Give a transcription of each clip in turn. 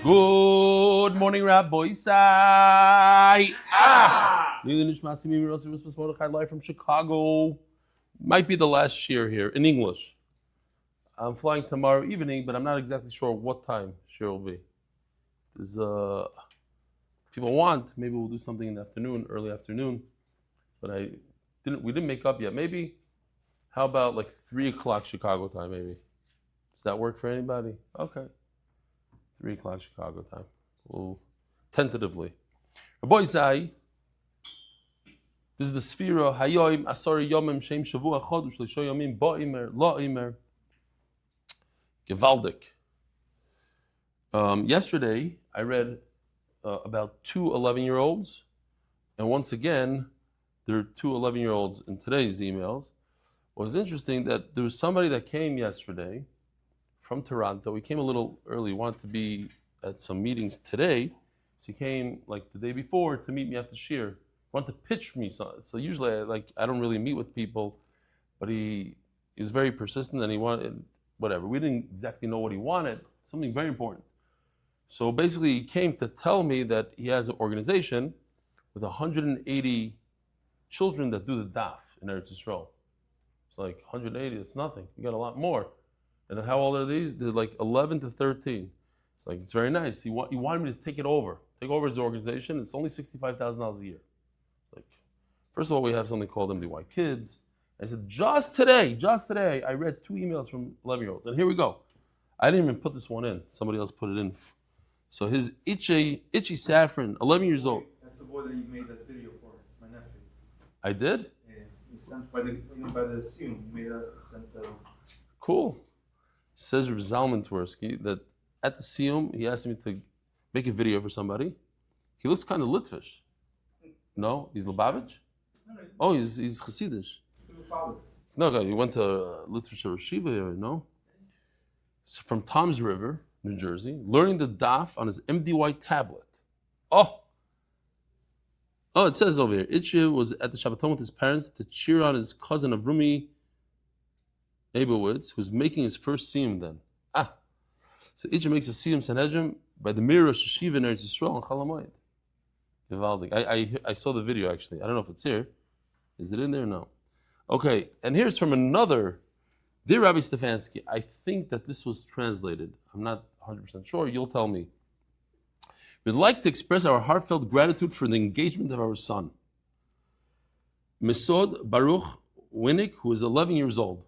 Good morning, Rabbi Sai. Live from Chicago. Might be the last shir here in English. I'm flying tomorrow evening, but I'm not exactly sure what time shir will be. There's people want, maybe we'll do something in the afternoon, early afternoon. But we didn't make up yet. Maybe, how about like 3 o'clock Chicago time, maybe? Does that work for anybody? Okay. 3 o'clock Chicago time. Well, tentatively. Rabbi Zai, this is the Sphira, Hayoim, Asari Yomim, Shem Shavua, Chodush, Lisho Yomim, Ba'imer, La'imer, Gevaldik. Yesterday, I read about 2 11-year-olds, and once again, there are 2 11-year-olds in today's emails. What was interesting that there was somebody that came yesterday from Toronto. He came a little early, wanted to be at some meetings today. So he came like the day before to meet me after shir. Wanted to pitch me. So usually I don't really meet with people, but he was very persistent and he wanted whatever. We didn't exactly know what he wanted, something very important. So basically he came to tell me that he has an organization with 180 children that do the daf in Eretz Yisrael. It's like 180, it's nothing. You got a lot more. And how old are these? They're like 11 to 13. It's like, it's very nice. He wanted me to take over his organization. It's only $65,000 a year. It's like, first of all, we have something called MDY Kids. I said, just today, I read 2 emails from 11-year-olds. And here we go. I didn't even put this one in. Somebody else put it in. So his itchy saffron, 11 years old. That's the boy that you made that video for. It's my nephew. I did? Yeah. He sent by the Sim. He made Cool. Says Reb Zalman Twersky that at the Siyum, he asked me to make a video for somebody. He looks kind of Litvish. No? He's Lubavitch? Oh, he's Hasidish. No, he went to Litvish Yeshiva here, no? So from Tom's River, New Jersey, learning the daf on his MDY tablet. Oh, it says over here, Itche was at the Shabbaton with his parents to cheer on his cousin Avrumi Abowitz, who's making his first siyum then. So Itche makes a siyum Sanhedrin by the mirror of Sheshiva in Eretz Yisrael and Chalamayit. Gevaldik. I saw the video actually. I don't know if it's here. Is it in there? No. Okay, and here's from another. Dear Rabbi Stefansky, I think that this was translated. I'm not 100% sure. You'll tell me. We'd like to express our heartfelt gratitude for the engagement of our son, Mesod Baruch Winnick, who is 11 years old.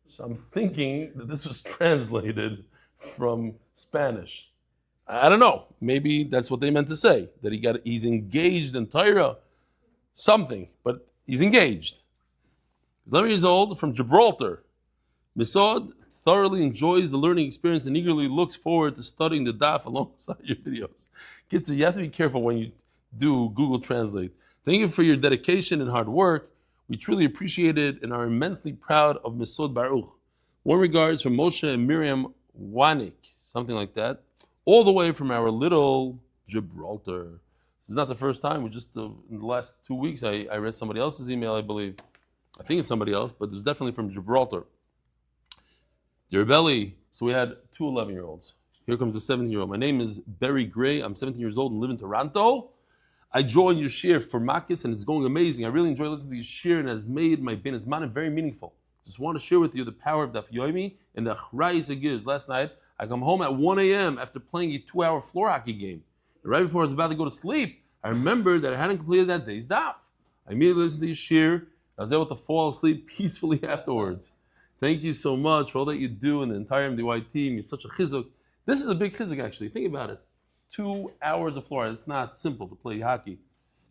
So I'm thinking that this was translated from Spanish. I don't know. Maybe that's what they meant to say, that he's engaged in Torah, something, but he's engaged. He's 11 years old, from Gibraltar. Mesod thoroughly enjoys the learning experience and eagerly looks forward to studying the daf alongside your videos. Kids, you have to be careful when you do Google Translate. Thank you for your dedication and hard work. We truly appreciate it and are immensely proud of Mesod Baruch. Warm regards from Moshe and Miriam Wanik, something like that, all the way from our little Gibraltar. This is not the first time. We just in the last 2 weeks, I read somebody else's email, I believe. I think it's somebody else, but it's definitely from Gibraltar. Dear Belly, so we had 2 11-year-olds. Here comes the 17-year-old. My name is Barry Gray. I'm 17 years old and live in Toronto. I joined your shir for Makkos and it's going amazing. I really enjoy listening to your shir and it has made my bin azmanim very meaningful. Just want to share with you the power of Daf Yomi and the chavrisa it gives. Last night, I come home at 1 a.m. after playing a 2-hour floor hockey game. And right before I was about to go to sleep, I remembered that I hadn't completed that day's daf. I immediately listened to your shir. I was able to fall asleep peacefully afterwards. Thank you so much for all that you do and the entire MDY team. You're such a chizuk. This is a big chizuk, actually. Think about it. 2 hours of floor. It's not simple to play hockey.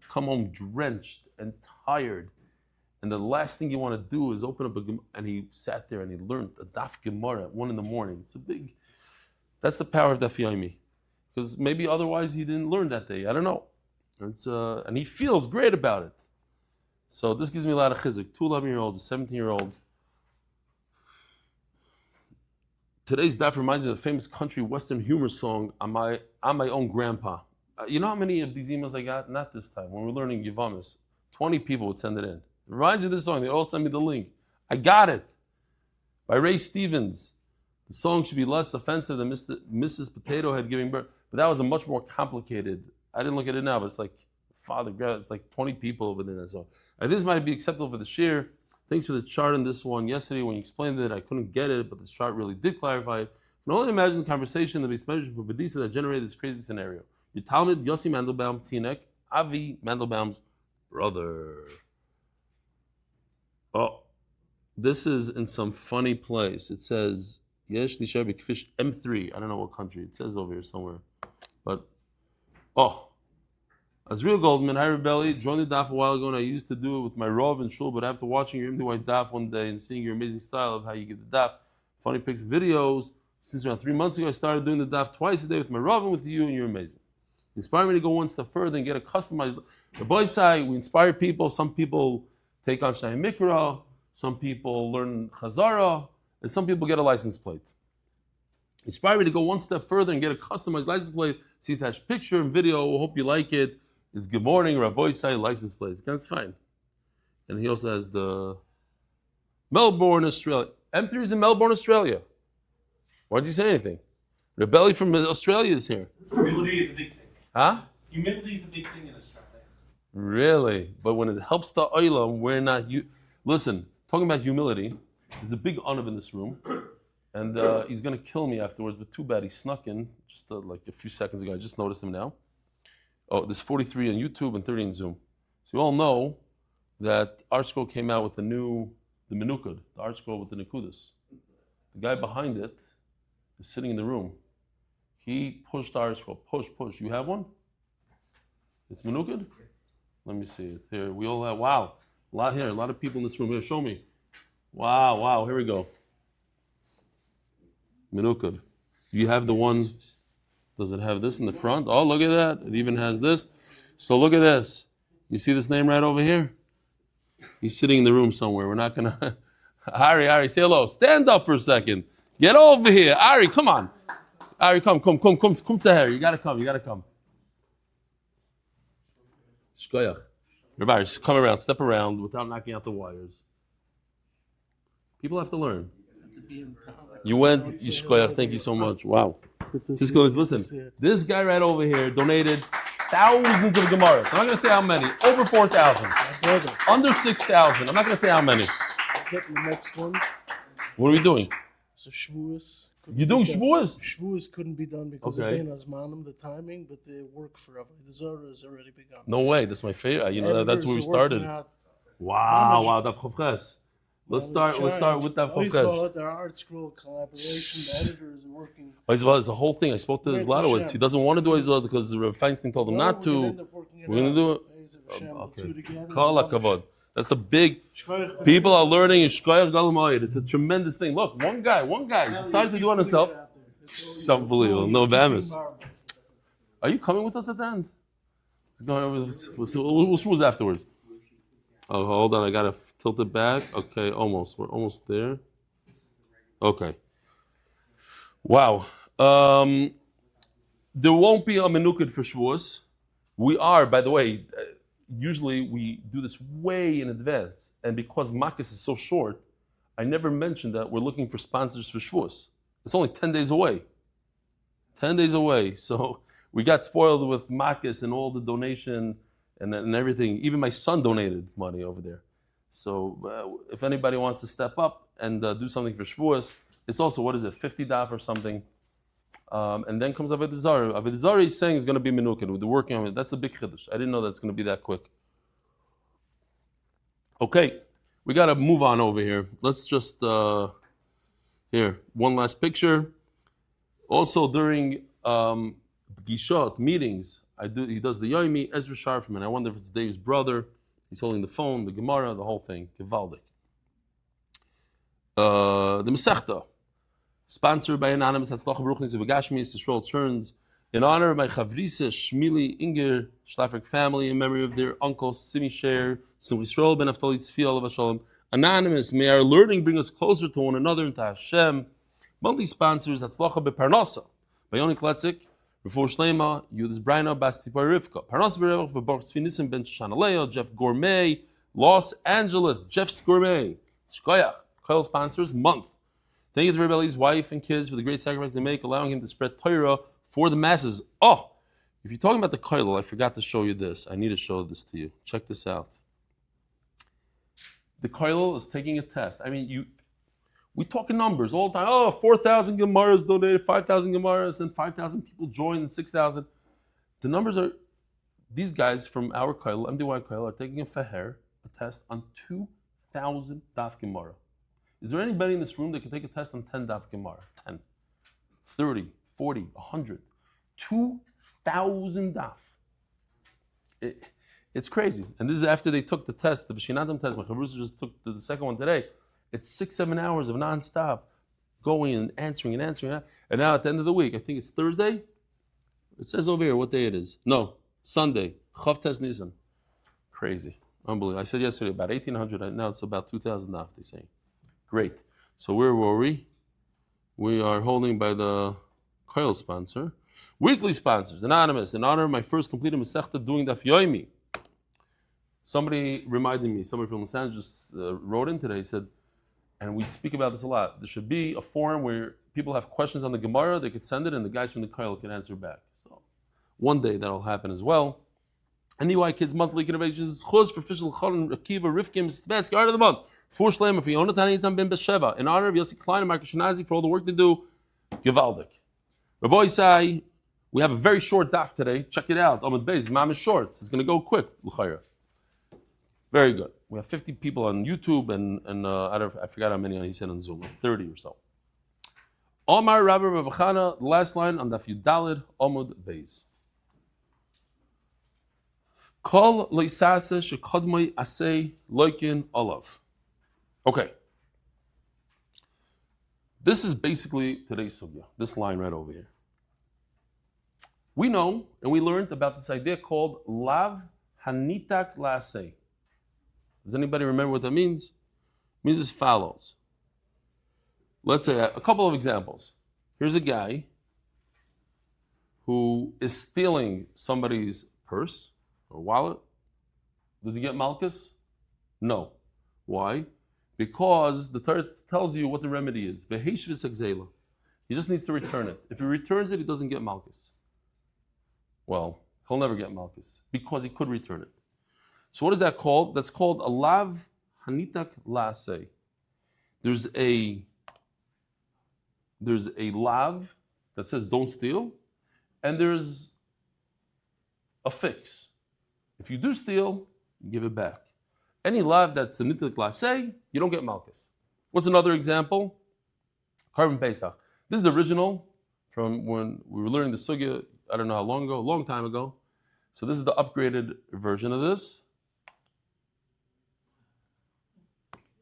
Come home drenched and tired. And the last thing you want to do is open up a Gemara. And he sat there and he learned a daf Gemara at 1 a.m. It's a big... That's the power of Daf Yomi. Because maybe otherwise he didn't learn that day. I don't know. And he feels great about it. So this gives me a lot of chizuk. 2 11-year-olds, a 17-year-old. Today's daf reminds me of the famous country western humor song, I'm my Own Grandpa. You know how many of these emails I got? Not this time. When we're learning Yivamis, 20 people would send it in. It reminds me of this song. They all send me the link. I got it. By Ray Stevens. The song should be less offensive than Mrs. Potato Head giving birth. But that was a much more complicated. I didn't look at it now, but it's like Father God. It's like 20 people within that song. This might be acceptable for the shir. Thanks for the chart on this one. Yesterday when you explained it, I couldn't get it, but this chart really did clarify it. I can only imagine the conversation that we mentioned for Bedisa that generated this crazy scenario. Your Talmud, Yossi Mandelbaum, Tinek, Avi Mandelbaum's brother. Oh, this is in some funny place. It says, Yesh Nishar B'Kfish M3. I don't know what country. It says over here somewhere. But, Azriel Goldman, hi Rebelli, joined the Daf a while ago and I used to do it with my Rav and Shul, but after watching your MDY Daf one day and seeing your amazing style of how you give the Daf, funny pics, videos, since around 3 months ago I started doing the Daf twice a day with my Rav and with you, and you're amazing. You inspire me to go one step further and get a customized. The boys say we inspire people. Some people take on Shnai Mikra, some people learn Chazara, and some people get a license plate. Inspire me to go one step further and get a customized license plate. See attached picture and video. Hope you like it. It's good morning, Rabbi Sai license plate. That's fine. And he also has the Melbourne, Australia. M3 is in Melbourne, Australia. Why did you say anything? Rebelli from Australia is here. Humility is a big thing. Huh? Humility is a big thing in Australia. Really? But when it helps the oilam, we're not. Listen, talking about humility, there's a big onav in this room, and he's going to kill me afterwards, but too bad he snuck in just like a few seconds ago. I just noticed him now. Oh, there's 43 on YouTube and 30 on Zoom. So you all know that Art Scroll came out with the Menukud, the Art Scroll with the Nikudas. The guy behind it is sitting in the room. He pushed Art Scroll, push. You have one? It's Menukud? Let me see it. Here, we all have, wow. A lot here, a lot of people in this room. Here, show me. Wow, here we go. Menukud. You have the one. Does it have this in the front? Oh, look at that. It even has this. So look at this. You see this name right over here? He's sitting in the room somewhere. We're not going to... Ari, say hello. Stand up for a second. Get over here. Ari, come on. Ari, come to Harry. You got to come. Shkoyach. Everybody, just come around, step around without knocking out the wires. People have to learn. You went, Yishkoyach, thank you so much. Wow. Just goes, listen, this guy right over here donated thousands of Gemaras. I'm not going to say how many. Over 4,000. Under 6,000. I'm not going to say how many. Getting the next one. What are we doing? So Shavuos. You're doing Shavuos? Shavuos couldn't be done because of Bein Azmanim, the timing, but they work forever. The Zohar has already begun. No way. That's my favorite. You know, that's where we started. Wow, Daf Chavches. Let's start with Daf Chavches. Their art scroll collaboration, the editors are working. It's a whole thing. I spoke to Zlatowitz. He doesn't want to do Israel because Rav Feinstein told him not to. We're going to do it. Okay. Kol HaKavod. That's a big. People are learning in Shkoyach Galmoid. It's a tremendous thing. Look, one guy decided to do it himself. It's unbelievable. No Bamis. Are you coming with us at the end? We'll schmooze afterwards. Oh, hold on. I got to tilt it back. Okay, almost. We're almost there. Okay. Wow. There won't be a menukid for Shavuos. We are, by the way, usually we do this way in advance. And because Makkos is so short, I never mentioned that we're looking for sponsors for Shavuos. It's only 10 days away. 10 days away. So we got spoiled with Makkos and all the donation and everything. Even my son donated money over there. So if anybody wants to step up and do something for Shavuos, it's also, what is it, 50 daf or something. And then comes Avodah Zarah. Avodah Zarah is saying is going to be Menukid. We're working on it. That's a big chiddush. I didn't know that's going to be that quick. Okay, we got to move on over here. Let's just, here, one last picture. Also during Gishot, meetings, he does the Yomi, Ezra Sharfman. I wonder if it's Dave's brother. He's holding the phone, the Gemara, the whole thing. Gevaldik. The Masechta, sponsored by anonymous Hatzlacha bruchnius of Yisroel Cherns, in honor of my chavrisa Shmueli Unger, Szlafrok Family, in memory of their uncle Simmy Schaer, Simmy Yisrael ben Naftali Tzvi A. Anonymous, may our learning bring us closer to one another and to Hashem. Monthly sponsors Hatzlacha B'Parnasa by Yoni Klestzick, Refuah Shelamah, Yehudit Brayna, Rivka. Parnasa Birevach for Baruch Nissim ben Shoshana Leah, Jeff Gourmet, Los Angeles, Jeff's Gourmet, Shkoyach. Kollel sponsors month. Thank you to Rabbi Eli's wife and kids for the great sacrifice they make, allowing him to spread Torah for the masses. Oh, if you're talking about the Kollel, I forgot to show you this. I need to show this to you. Check this out. The Kollel is taking a test. I mean, we talk in numbers all the time. Oh, 4,000 Gemaras donated, 5,000 Gemaras, and 5,000 people joined, and 6,000. The numbers are, these guys from our Kollel, MDY Kollel, are taking a test on 2,000 Daf Gemara. Is there anybody in this room that can take a test on 10 Daf Gemara? 10, 30, 40, 100, 2,000 Daf. It's crazy. And this is after they took the test, the V'shinatam test. My chavrisa just took the second one today. It's 6-7 hours of non-stop going and answering. And now at the end of the week, I think it's Thursday. It says over here what day it is. No, Sunday. Chav Tes Nissim. Crazy. Unbelievable. I said yesterday about 1,800. Now it's about 2,000 Daf, they say. Great. So where were we? We are holding by the Kollel sponsor. Weekly sponsors, anonymous. In honor of my first completed Masechta doing Daf Yomi. Somebody reminded me, somebody from Los Angeles wrote in today, said, and we speak about this a lot, there should be a forum where people have questions on the Gemara, they could send it, and the guys from the Kollel can answer back. So one day that'll happen as well. MDY Kids monthly Kidnovations, Chuz for official Chol Akiva Rifkim Stefansky art of the month. For Shleima for Yonatan Itam Ben Besheva. In honor of Yossi Klein and Marcus Shinazi for all the work they do. Givaldik. Rabbi Isai, we have a very short daf today. Check it out. Amud Beis, Mam is short. It's going to go quick. L'chayra. Very good. We have 50 people on YouTube and I forgot how many he said on Zoom, like 30 or so. Omar Rabbi Rebachana, the last line on Daf Yudalid, Amud Beis. Kol leisase shekodmoi asay loikin olav. Okay. This is basically today's sugya, this line right over here. We know and we learned about this idea called lav hanitak laaseh. Does anybody remember what that means? It means as follows. Let's say a couple of examples. Here's a guy who is stealing somebody's purse or wallet. Does he get malchus? No. Why? Because the Torah tells you what the remedy is. He just needs to return it. If he returns it, he doesn't get malchus. Well, he'll never get malchus because he could return it. So what is that called? That's called a lav hanitak laaseh. There's a lav that says don't steal, and there's a fix. If you do steal, you give it back. Any lav that's a nitak laaseh, you don't get malchus. What's another example? Carbon Pesach. This is the original from when we were learning the sugya, I don't know how long ago, a long time ago. So this is the upgraded version of this.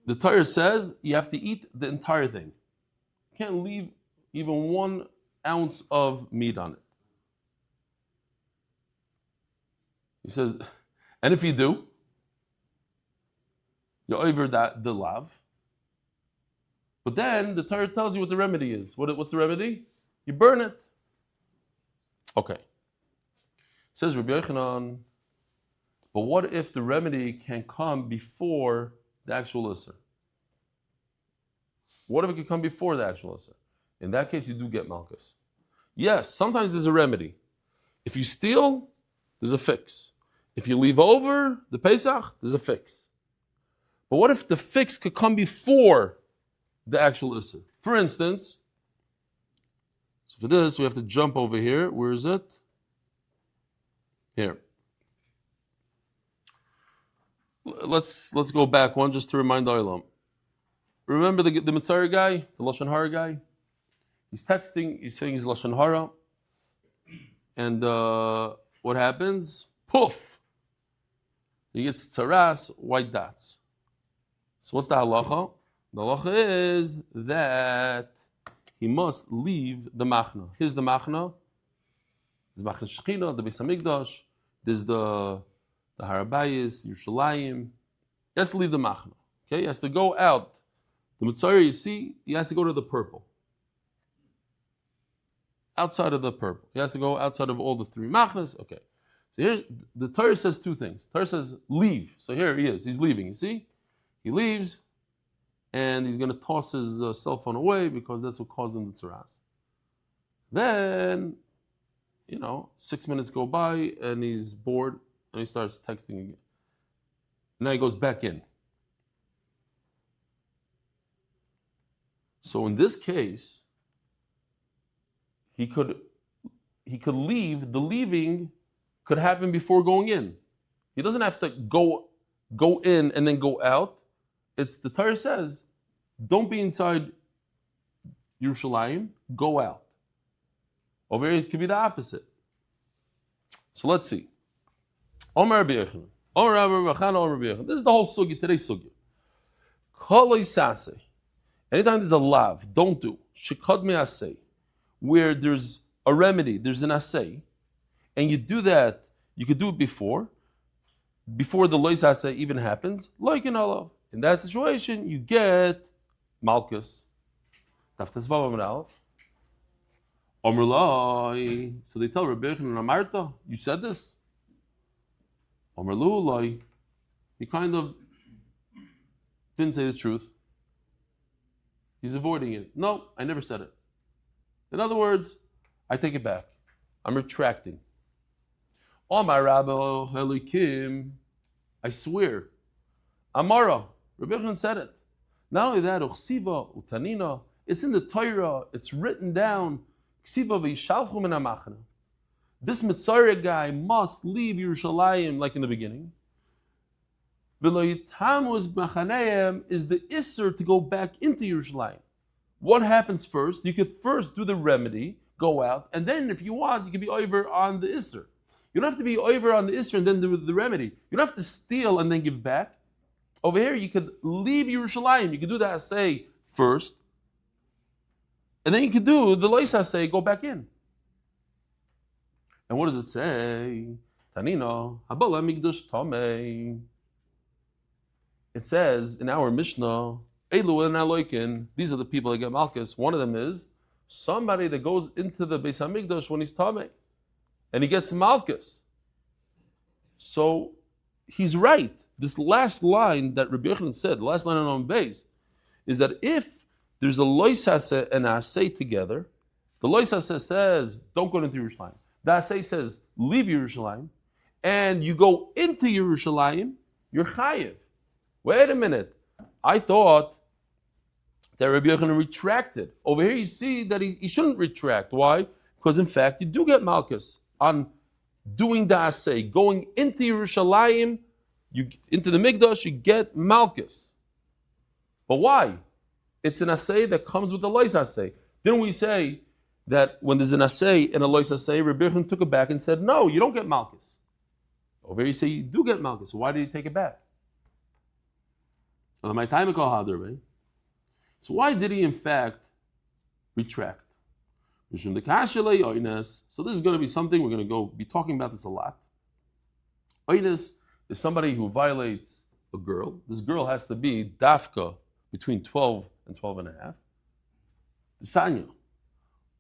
The Torah says you have to eat the entire thing. You can't leave even 1 ounce of meat on it. He says, and if you do, you're over the lav. But then the Torah tells you what the remedy is. What's the remedy? You burn it. Okay. Says Rabbi Yochanan, but what if the remedy can come before the actual Isser? What if it can come before the actual Isser? In that case, you do get malchus. Yes, sometimes there's a remedy. If you steal, there's a fix. If you leave over the Pesach, there's a fix. But what if the fix could come before the actual Isser? For instance, so for this, we have to jump over here. Where is it? Here. Let's go back one just to remind Olam. Remember the Mitzari guy, the Lashon Hara guy? He's texting, he's saying he's Lashon Hara. And what happens? Poof! He gets tzaras, white dots. So what's the halacha? The halacha is that he must leave the machna. Here's the machna. There's machna Shechina, the Beis Hamikdash. There's the Harabayis, Yerushalayim. He has to leave the machna. Okay, he has to go out. The Mitzari, you see, he has to go to the purple. Outside of the purple. He has to go outside of all the 3 machnas. Okay. So here, the Torah says 2 things. The Torah says, leave. So here he is. He's leaving. You see? He leaves. and he's going to toss his cell phone away because that's what caused him the tzaras. Then, 6 minutes go by and he's bored and he starts texting again. Now he goes back in. So in this case, he could leave. The leaving could happen before going in. He doesn't have to go in and then go out. It's the Torah says, don't be inside Yerushalayim, go out. Over here, it could be the opposite. So let's see. Omer Birevach, Omer Birevach, Omer Birevach. This is the whole sugi, today's sugi. Kollel sase. Anytime there's a lav, don't do. Shekad me asay. Where there's a remedy, there's an asay, and you do that, you could do it before the lois asay even happens, like in Olav. In that situation, you get Makkos. Daf Amud Aleph. Omer Loi. So they tell Rebekah and Amarta, you said this? Omer Loi. He kind of didn't say the truth. He's avoiding it. No, I never said it. In other words, I take it back. I'm retracting. Omar Rabbi Helikim, I swear. Amara, Rebbe said it. Not only that, Uchsiva, Utanina, it's in the Torah, it's written down. Ksiva v'yishalchu min hamachna. This Mitzrayim guy must leave Yerushalayim, like in the beginning. V'lo yitamuz b'chaneim is the isser to go back into Yerushalayim. What happens first? You could first do the remedy, go out, and then if you want, you can be over on the isser. You don't have to be over on the isser and then do the remedy. You don't have to steal and then give back. Over here, you could leave Yerushalayim. You could do the asay first, and then you could do the lois asay, go back in. And what does it say? Tanino, habala migdash tamei. It says in our Mishnah, Elu and Aloikin, these are the people that get Makkos. One of them is somebody that goes into the Beis HaMikdash when he's Tamei, and he gets Makkos. So he's right. This last line that Rabbi Yochanan said, the last line on Amud Beis, is that if there's a lois haseh and a asay together, the lois haseh says, don't go into Yerushalayim. The asay says, leave Yerushalayim, and you go into Yerushalayim, you're chayiv. Wait a minute. I thought that Rabbi Yochanan retracted. Over here you see that he shouldn't retract. Why? Because in fact you do get Makkos on doing the asay. Going into Yerushalayim, into the Mikdash, you get Makkos. But why? It's an asay that comes with the lois asay. Didn't we say that when there's an asay and a lois asay, Rabbi Yochanan took it back and said, no, you don't get Makkos. Over here you say you do get Makkos. So why did he take it back? So why did he in fact retract? So this is going to be something we're going to be talking about this a lot. Oines is somebody who violates a girl. This girl has to be dafka between 12 and 12 and a half. Sanya.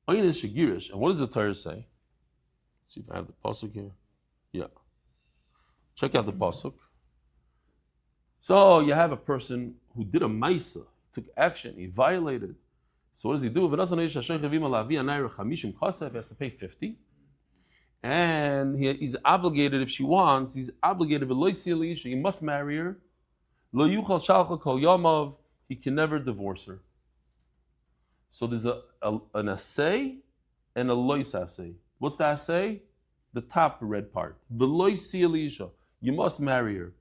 Oines shegirish. And what does the Torah say? Let's see if I have the pasuk here. Yeah. Check out the pasuk. So you have a person who did a maisa, took action, he violated. So what does he do? He has to pay 50. And he's obligated, if she wants, he's obligated, he must marry her. He can never divorce her. So there's an asay and a lois asay. What's the asay? The top red part. You must marry her.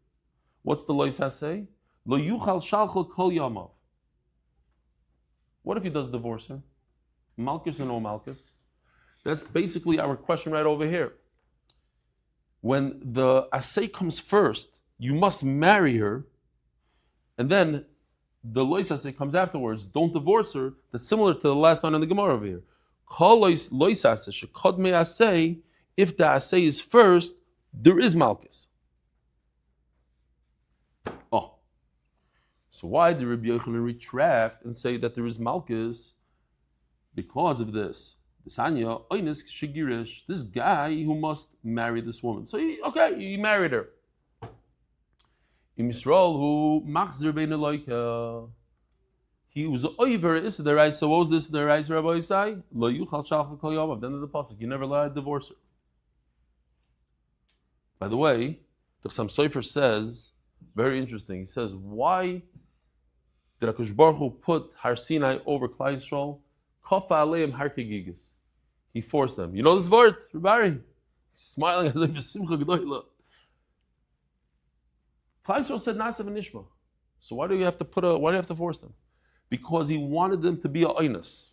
What's the lois hasay? Lo yuchal shalchel kol yamav. What if he does divorce her? Malchus or no Malchus? That's basically our question right over here. When the asay comes first, you must marry her, and then the lois asay comes afterwards. Don't divorce her. That's similar to the last line in the Gemara over here. Kol lois asay shekod me asay. If the asay is first, there is Malchus. So why did Rabbi Yochanan retract and say that there is Malchus? Because of this. This guy who must marry this woman. So he married her. In Yisrael who machzer bein eloika. he was over is the right. So what was this the right, Rabbi Isai? Lo yuchal shalcha kol yom. Then the pasuk, you never allowed to divorce her. By the way, the Chassam Sofer says, very interesting. He says, why did HaKadosh Baruch Hu put Har Sinai over Klal Yisrael? Kafa aleim har kegigis. He forced them. You know this word, Rabari? Smiling as if it's Simcha G'doyla. Klal Yisrael said Nasav and Nishma. So why do you have to force them? Because he wanted them to be a Einus.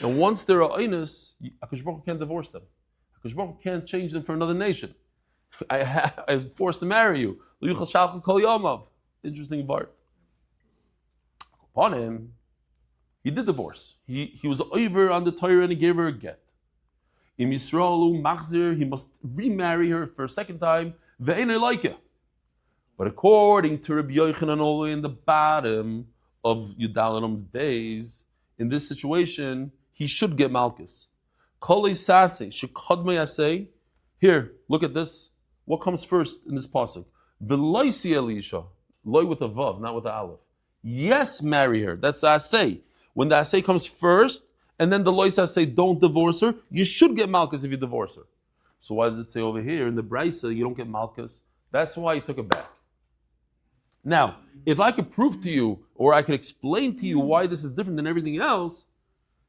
And once they're a Einus, HaKadosh Baruch Hu can't divorce them. HaKadosh Baruch Hu can't change them for another nation. I was forced to marry you. Interesting part. Upon him, he did divorce. He was over on the Torah and he gave her a get. In Yisroel Cherns, he must remarry her for a second time. But according to Rabbi Yochanan, all the way in the bottom of Yudalanum days, in this situation, he should get Malkus. Kollel sase, shekadmei asay. Here, look at this. What comes first in this pasuk? V'loisi Elisha, loy with a vav, not with the aleph. Yes, marry her. That's the asay. When the asay comes first, and then the lois say don't divorce her, you should get malchus if you divorce her. So why does it say over here in the brisa you don't get malchus? That's why he took it back. Now, if I could prove to you, or I could explain to you why this is different than everything else,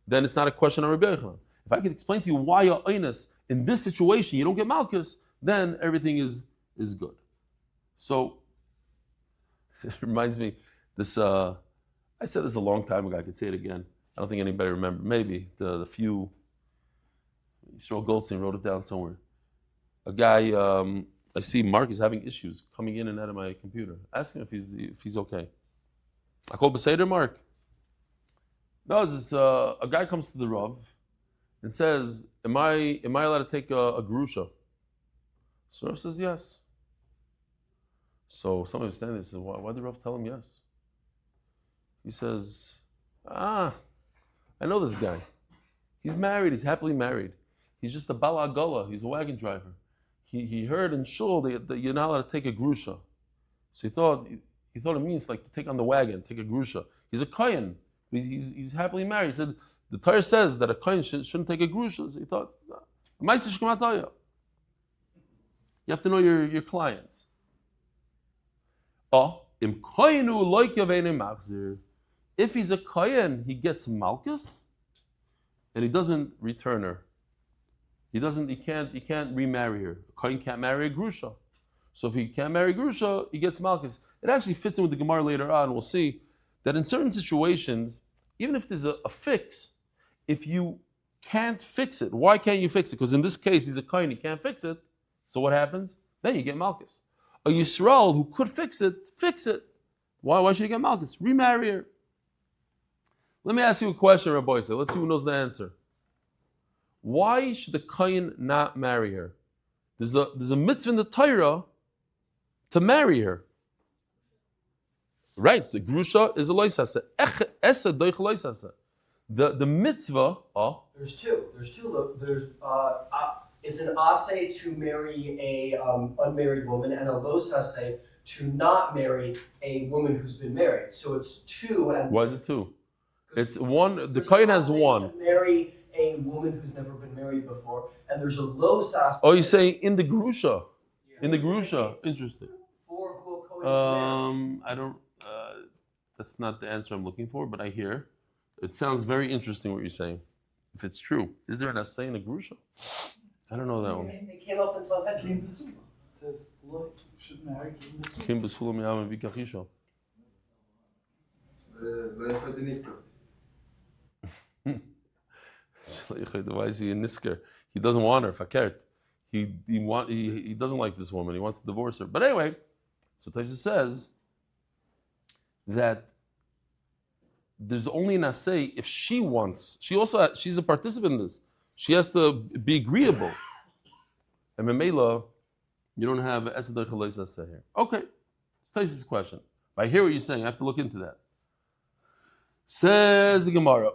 then it's not a question of Rabbi Yochanan. If I could explain to you why you're Einus, in this situation you don't get malchus, then everything is good. So it reminds me, this I said this a long time ago, I could say it again. I don't think anybody remembers. Maybe the few, Yisroel Goldstein wrote it down somewhere. A guy, I see Mark is having issues coming in and out of my computer. Ask him if he's okay. I call Beseder Mark. No, this, a guy comes to the Rav and says, am I allowed to take a grusha? So Rav says yes. So somebody was standing there and says, why did Rav tell him yes? He says, I know this guy. He's married, he's happily married. He's just a bala agola, he's a wagon driver. He heard in shul that you're not allowed to take a grusha. So he thought it means like to take on the wagon, take a grusha. He's a kohen. He's happily married. He said, the Torah says that a kohen shouldn't take a grusha. So he thought, you have to know your clients. If he's a kohen, he gets malchus, and he doesn't return her. He can't remarry her. A kohen can't marry a grusha. So if he can't marry grusha, he gets malchus. It actually fits in with the Gemara later on. We'll see that in certain situations, even if there's a fix, if you can't fix it, why can't you fix it? Because in this case, he's a kohen, he can't fix it. So what happens? Then you get malchus. A Yisrael who could fix it. Why should he get malchus? Remarry her. Let me ask you a question, Rabbi. Let's see who knows the answer. Why should the kohen not marry her? There's a mitzvah in the Torah to marry her. Right, the grusha is a loisase. Esa doich loisase. The mitzvah. There's two. It's an asay to marry a unmarried woman and a los asay to not marry a woman who's been married. So it's two. And why is it two? It's one. The kohen has one. To marry a woman who's never been married before, and there's a los asay. Oh, you're saying in the grusha? Yeah. In the grusha. Interesting. For who a kohen is married. I don't. That's not the answer I'm looking for, but I hear. It sounds very interesting what you're saying. If it's true, is there an assay in a grusha? I don't know that one. It came up in Sanhedrin. Kim Basula. It says, love should marry Kim Basula. Kim Basula miyam v'kachisha. Why is he a nisker? He doesn't want her, fakert. He doesn't like this woman. He wants to divorce her. But anyway, so Taisa says that there's only an assay if she wants. She's a participant in this. She has to be agreeable. And Memela, you don't have Esadar Chalais assay here. Okay, it's Taisa's question. If I hear what you're saying, I have to look into that. Says the Gemara.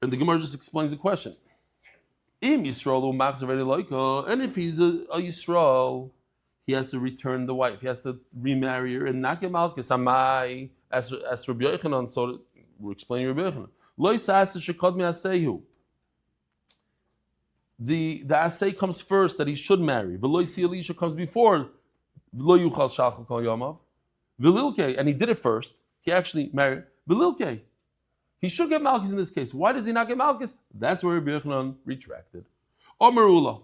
And the Gemara just explains the question. Im Yisrael u'machzer loika, and if he's a Yisrael, he has to return the wife. He has to remarry her and not get malchus. Amai, as Rabbi Yochanan, so we're explaining Rabbi Yochanan. Lo yisas shekod mi asehu. The asay comes first that he should marry. V'lo yisi Elisha comes before. V'lo yuchal shalchal kol yomav. V'lilke, and he did it first. He actually married. V'lilke. He should get malchus in this case. Why does he not get malchus? That's where Rabbi Yochanan retracted. Omer Ula.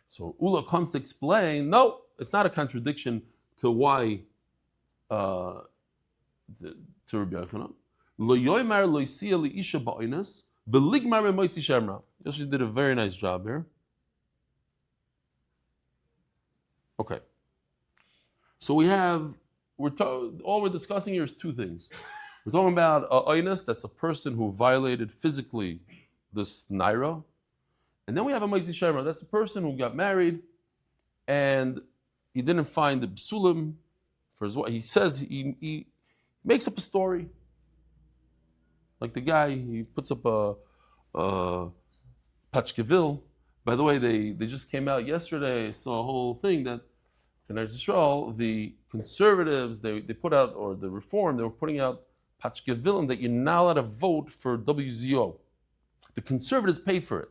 So Ula comes to explain, no, it's not a contradiction to why, to Rabbi Yochanan. Lo yoymar lo yisiya li isha ba'oinas, v'ligmar me'moitzi shemra. Yoshi did a very nice job here. Okay. So all we're discussing here is two things. We're talking about oinas, that's a person who violated physically this naira. And then we have a moitzi shemra, that's a person who got married and he didn't find the psulim for his wife. He says he makes up a story. Like the guy, he puts up a Pachkeville. By the way, they just came out yesterday. I saw a whole thing that in Yisrael, the conservatives, they put out, or the reform, they were putting out Pachkevillim that you're not allowed to vote for WZO. The conservatives paid for it.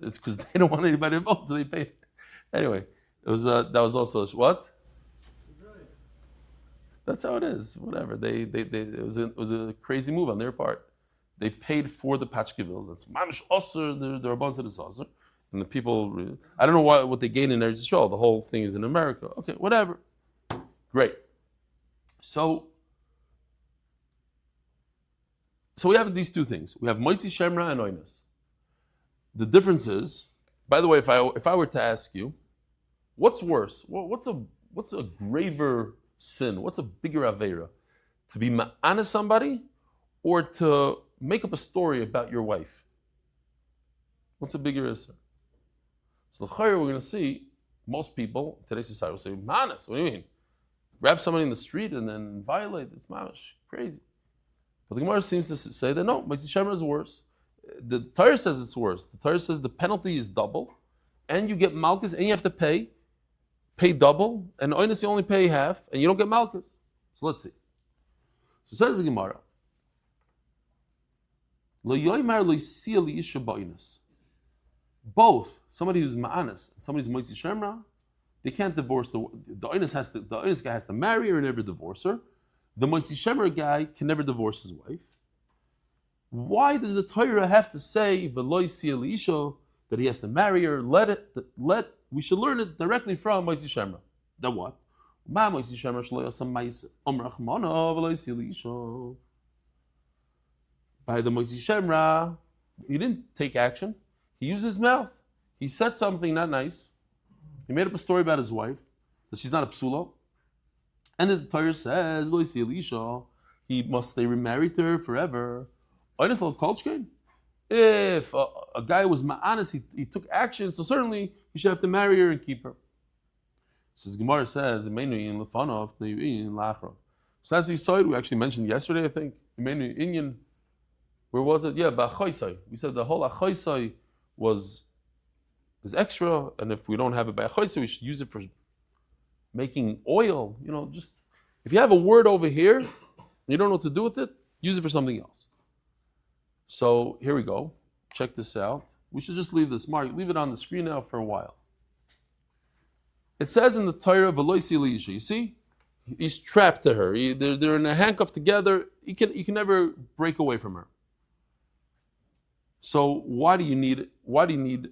It's because they don't want anybody to vote, so they paid. Anyway, it was that was also what? That's how it is. Whatever. It was a crazy move on their part. They paid for the Pachkevilles. That's mamish osur. They're a bunch of this osur. And the people, I don't know what they gain in Eretz Yisrael. The whole thing is in America. Okay, whatever. Great. So we have these two things. We have Moitzi Shemra and Oinas. The difference is, by the way, if I were to ask you, what's worse? What's a graver sin? What's a bigger avera? To be ma'ana somebody or to make up a story about your wife? What's a bigger sin? So the chayr, we're going to see most people in today's society will say, ma'anas, what do you mean? Grab somebody in the street and then violate, it's mamash, crazy. But the Gemara seems to say that no, Moitzi Shemra is worse. The Torah says it's worse. The Torah says the penalty is double, and you get malchus, and you have to pay double, and oinus you only pay half, and you don't get malchus. So let's see. So says the Gemara, Lo yoymar lo yisiya li isha ba'oinus. Both somebody who's ma'anas and somebody who's moitzi shemra, they can't divorce the oinus guy has to marry her and never divorce her. The moitzi shemra guy can never divorce his wife. Why does the Torah have to say v'lo yisiya li isha that he has to marry her? We should learn it directly from moitzi shemra. Then what? Ma moitzi shemra shlo yasam ma'is omrachmana v'lo yisiya li isha. By the moitzi shemra, he didn't take action. He used his mouth. He said something not nice. He made up a story about his wife, that she's not a psula. And then the Torah says, he must stay remarried to her forever. If a guy was ma'anis, he took action, so certainly he should have to marry her and keep her. So as Gemara says, so as he saw it, we actually mentioned yesterday, I think, where was it? Yeah, ba'achoisai. We said the whole achoisai is extra, and if we don't have it by achoisai, we should use it for making oil. Just if you have a word over here, and you don't know what to do with it, use it for something else. So here we go. Check this out. We should just leave this. Mark, leave it on the screen now for a while. It says in the Torah, "V'lo yisiya li isha." You see, he's trapped to her. They're in a handcuff together. He can never break away from her. So why do you need it? Why do you need?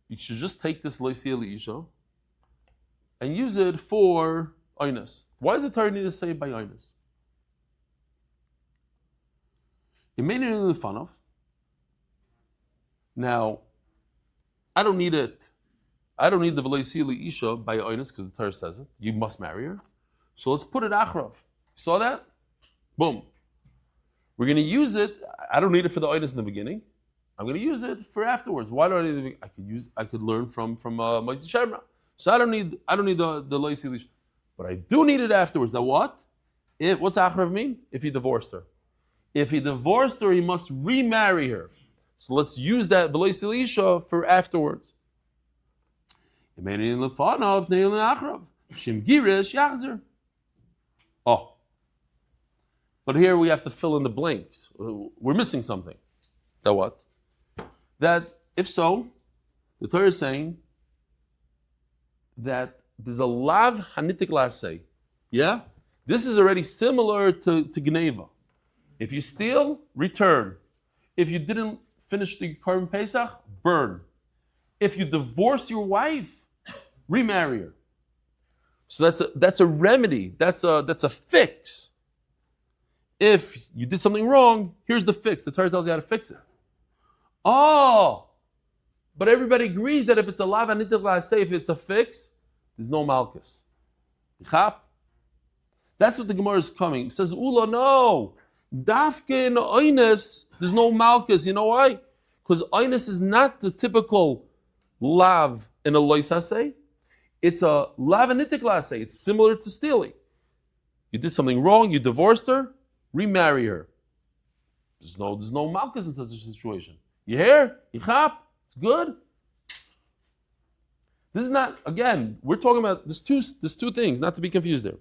You should just take this lo yisiya li isha and use it for oinus. Why does the Torah need to say it by oinus? It made it in the fun of. Now, I don't need it. I don't need the v'lo yisiya li isha by oinus because the Torah says it. You must marry her. So let's put it achrav. Saw that? Boom. We're going to use it. I don't need it for the oinus in the beginning. I'm going to use it for afterwards. Why do I need it? I could learn from moitzi shemra. So I don't need the lo yisiya li isha. But I do need it afterwards. Now what? What's achrav mean? If he divorced her. If he divorced her, he must remarry her. So let's use that v'lo yisiya li isha for afterwards. Oh. But here we have to fill in the blanks. We're missing something. That what? That if so, the Torah is saying that there's a lav hanitik lasei. Yeah? This is already similar to Gneva. If you steal, return. If you didn't finish the Korban Pesach, burn. If you divorce your wife, remarry her. So that's a remedy. That's a fix. If you did something wrong, here's the fix. The Torah tells you how to fix it. Oh, but everybody agrees that if it's a lav hanitik lasei, if it's a fix, there's no malchus. That's what the Gemara is coming. It says, Ula, no. Dafke in Oines, there's no malchus. You know why? Because Oines is not the typical lav in a lois hasei. It's a lav hanitik lasei. It's similar to stealing. You did something wrong, you divorced her, remarry her. There's no malchus in such a situation. You hear? You chap? It's good. This is not, again, we're talking about, there's two things, not to be confused there.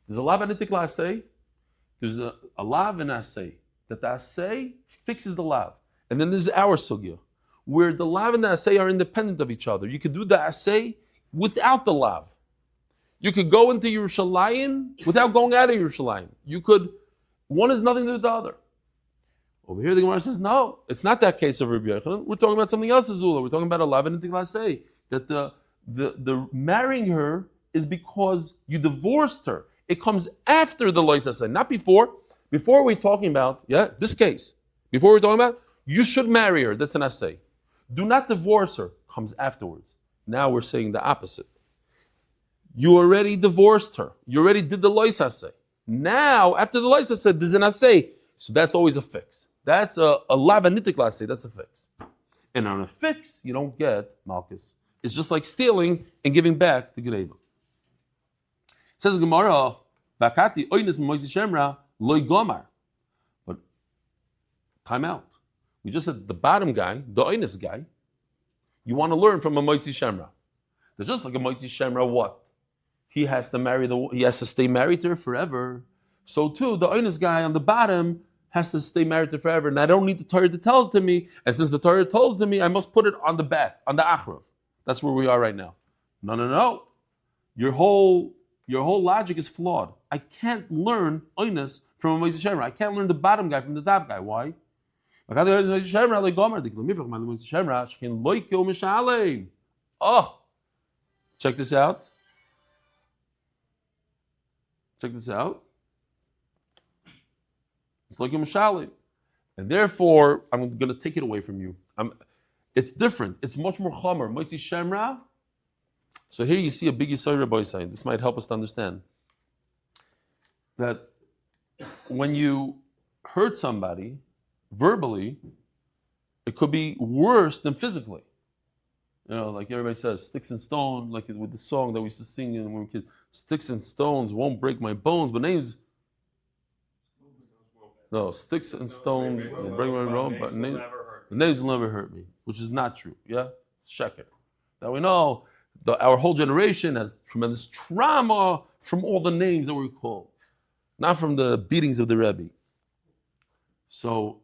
There's a lav hanitik lasei. There's a lav and asay. That the asay fixes the lav. And then there's our sugya, where the lav and the asay are independent of each other. You could do the asay without the lav. You could go into Yerushalayim without going out of Yerushalayim. One has nothing to do with the other. Over here the Gemara says, no, it's not that case of Rabbi Yochanan. We're talking about something else, Azula. We're talking about a lav and hanitik lasei. That the marrying her is because you divorced her. It comes after the lois hasei, not before. Before we're talking about, this case. Before we're talking about, you should marry her. That's an asay. Do not divorce her. Comes afterwards. Now we're saying the opposite. You already divorced her. You already did the lois hasei. Now, after the lois hasei, there's an asay. So that's always a fix. That's a lav hanitik lasei. That's a fix. And on a fix, you don't get malchus. It's just like stealing and giving back to Gneva. Says Gemara, Vakati oines Moisi Shemra loy gomar. But time out. We just said the bottom guy, the oines guy, you want to learn from a Moisi Shemra. They're just like a Moisi Shemra, what? He has to stay married to her forever. So too, the oines guy on the bottom has to stay married to her forever. And I don't need the Torah to tell it to me. And since the Torah told it to me, I must put it on the back, on the achrav. That's where we are right now. No. Your whole logic is flawed. I can't learn oines from a Moisi Shemra. I can't learn the bottom guy from the top guy. Why? Oh, check this out. It's like a mishalim. And therefore, I'm going to take it away from you. It's different. It's much more chomer. Moisi Shemra. So here you see a big Yisroel boy saying, this might help us to understand that when you hurt somebody verbally, it could be worse than physically. You know, like everybody says, sticks and stones, like with the song that we used to sing when we were kids, sticks and stones won't break my bones, but names. No, sticks and stones will break my bones, but names will never hurt me, which is not true. Yeah? It's sheker. Now we know our whole generation has tremendous trauma from all the names that we're called, not from the beatings of the Rebbe. So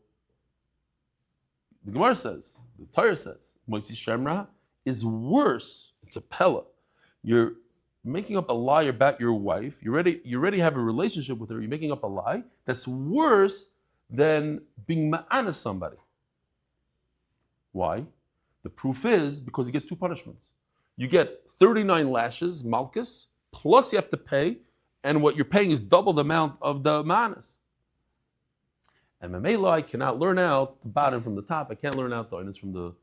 the Gemara says, the Torah says, Moisi Shemra is worse. It's a pella. You're making up a lie about your wife. You already have a relationship with her. You're making up a lie that's worse than being ma'ana somebody. Why? The proof is because you get two punishments. You get 39 lashes, malchus, plus you have to pay, and what you're paying is double the amount of the ma'anas. And Mamela, I cannot learn out the bottom from the top. I can't learn out the oinus from the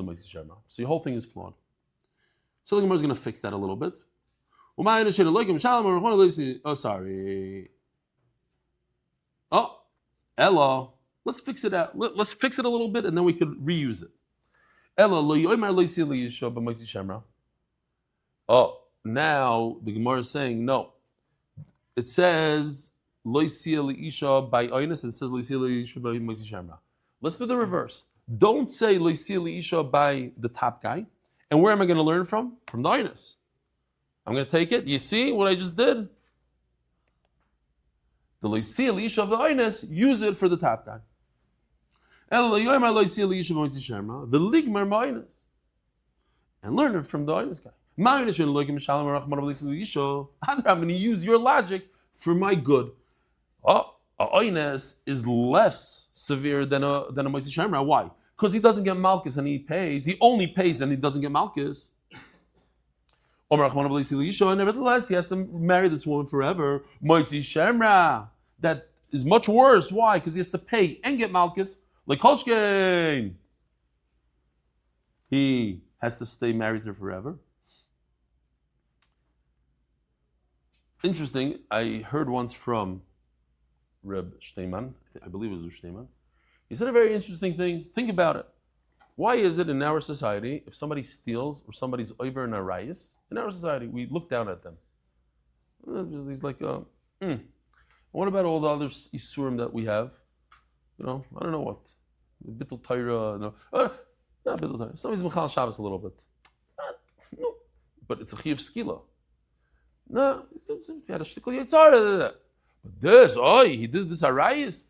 Moisi Shemra. So your whole thing is flawed. So the Gemara is going to fix that a little bit. Oh, sorry. Oh, Ella. Let's fix it out. Let's fix it a little bit, and then we could reuse it. Ella lo yoymar lo yisi li yisha b'moisi Shemra. Oh, now the Gemara is saying no. It says lo yisi li isha by oinus, and it says lo yisi li isha by moisi Shemra. Let's do the reverse. Don't say lo yisi li isha by the top guy, And where am I going to learn from? From the Inus. I'm going to take it. You see what I just did? The Loisil Isha of the Inus, use it for the top guy. And learn it from the Inus guy. I'm going to use your logic for my good. Oh, a Inus is less severe than a Moisi Shemra. Why? Because he doesn't get Malchus and he pays. He only pays and he doesn't get Malchus. And nevertheless, he has to marry this woman forever. Moisi Shemra. That is much worse. Why? Because he has to pay and get Malchus. Like Kolshkein. He has to stay married to her forever. Interesting. I heard once from Reb Shteiman. I believe it was Reb Shteiman. He said a very interesting thing. Think about it. Why is it in our society, if somebody steals or somebody's over in a rayas, in our society, we look down at them? He's like, what about all the other isurim that we have? I don't know what. Bittul Torah, no. Not Bittul Torah. Somebody's Mechal Shabbos a little bit. It's not, no. But it's a Chiv Skila. No, he had a shtickle Yitzhar. But this, he did this arayas.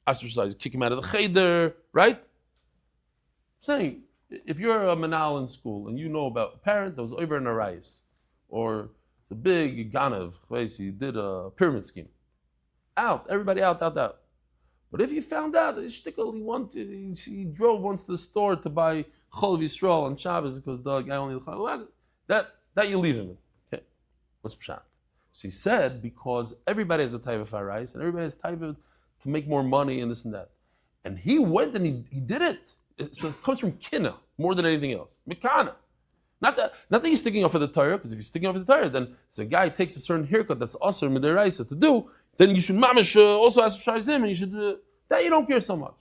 Ostracized, kick him out of the cheder, right? I'm saying, if you're a manal in school and you know about a parent that was over in arayas, or the big Ganav, he did a pyramid scheme. Everybody out. But if you found out that he drove once to the store to buy Chol Yisroel on Shabbos because the guy only that you leave him in. Okay, what's pshat? So he said because everybody has a type of arayas and everybody has a type of to make more money and this and that, and he went and he did it. So it comes from kina more than anything else. Mikana. Not that he's sticking up for the Torah, because if he's sticking up for the Torah, then if a guy takes a certain haircut that's also midiraisa to do, then you should mamish also ask him, and you should that you don't care so much.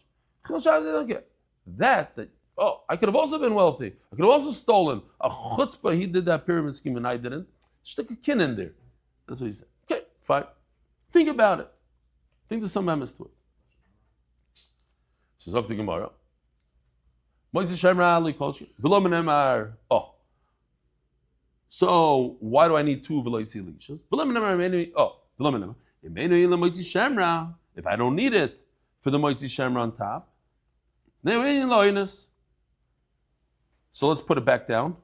They don't care. That I could have also been wealthy. I could have also stolen a chutzpah. He did that pyramid scheme and I didn't. Stick a kin in there. That's what he said. Okay, fine. Think about it. Think there's some emes to it. So Zok the Gemara. So why do I need two veloisi leashes? If I don't need it for the moitzi shemra on top, so let's put it back down.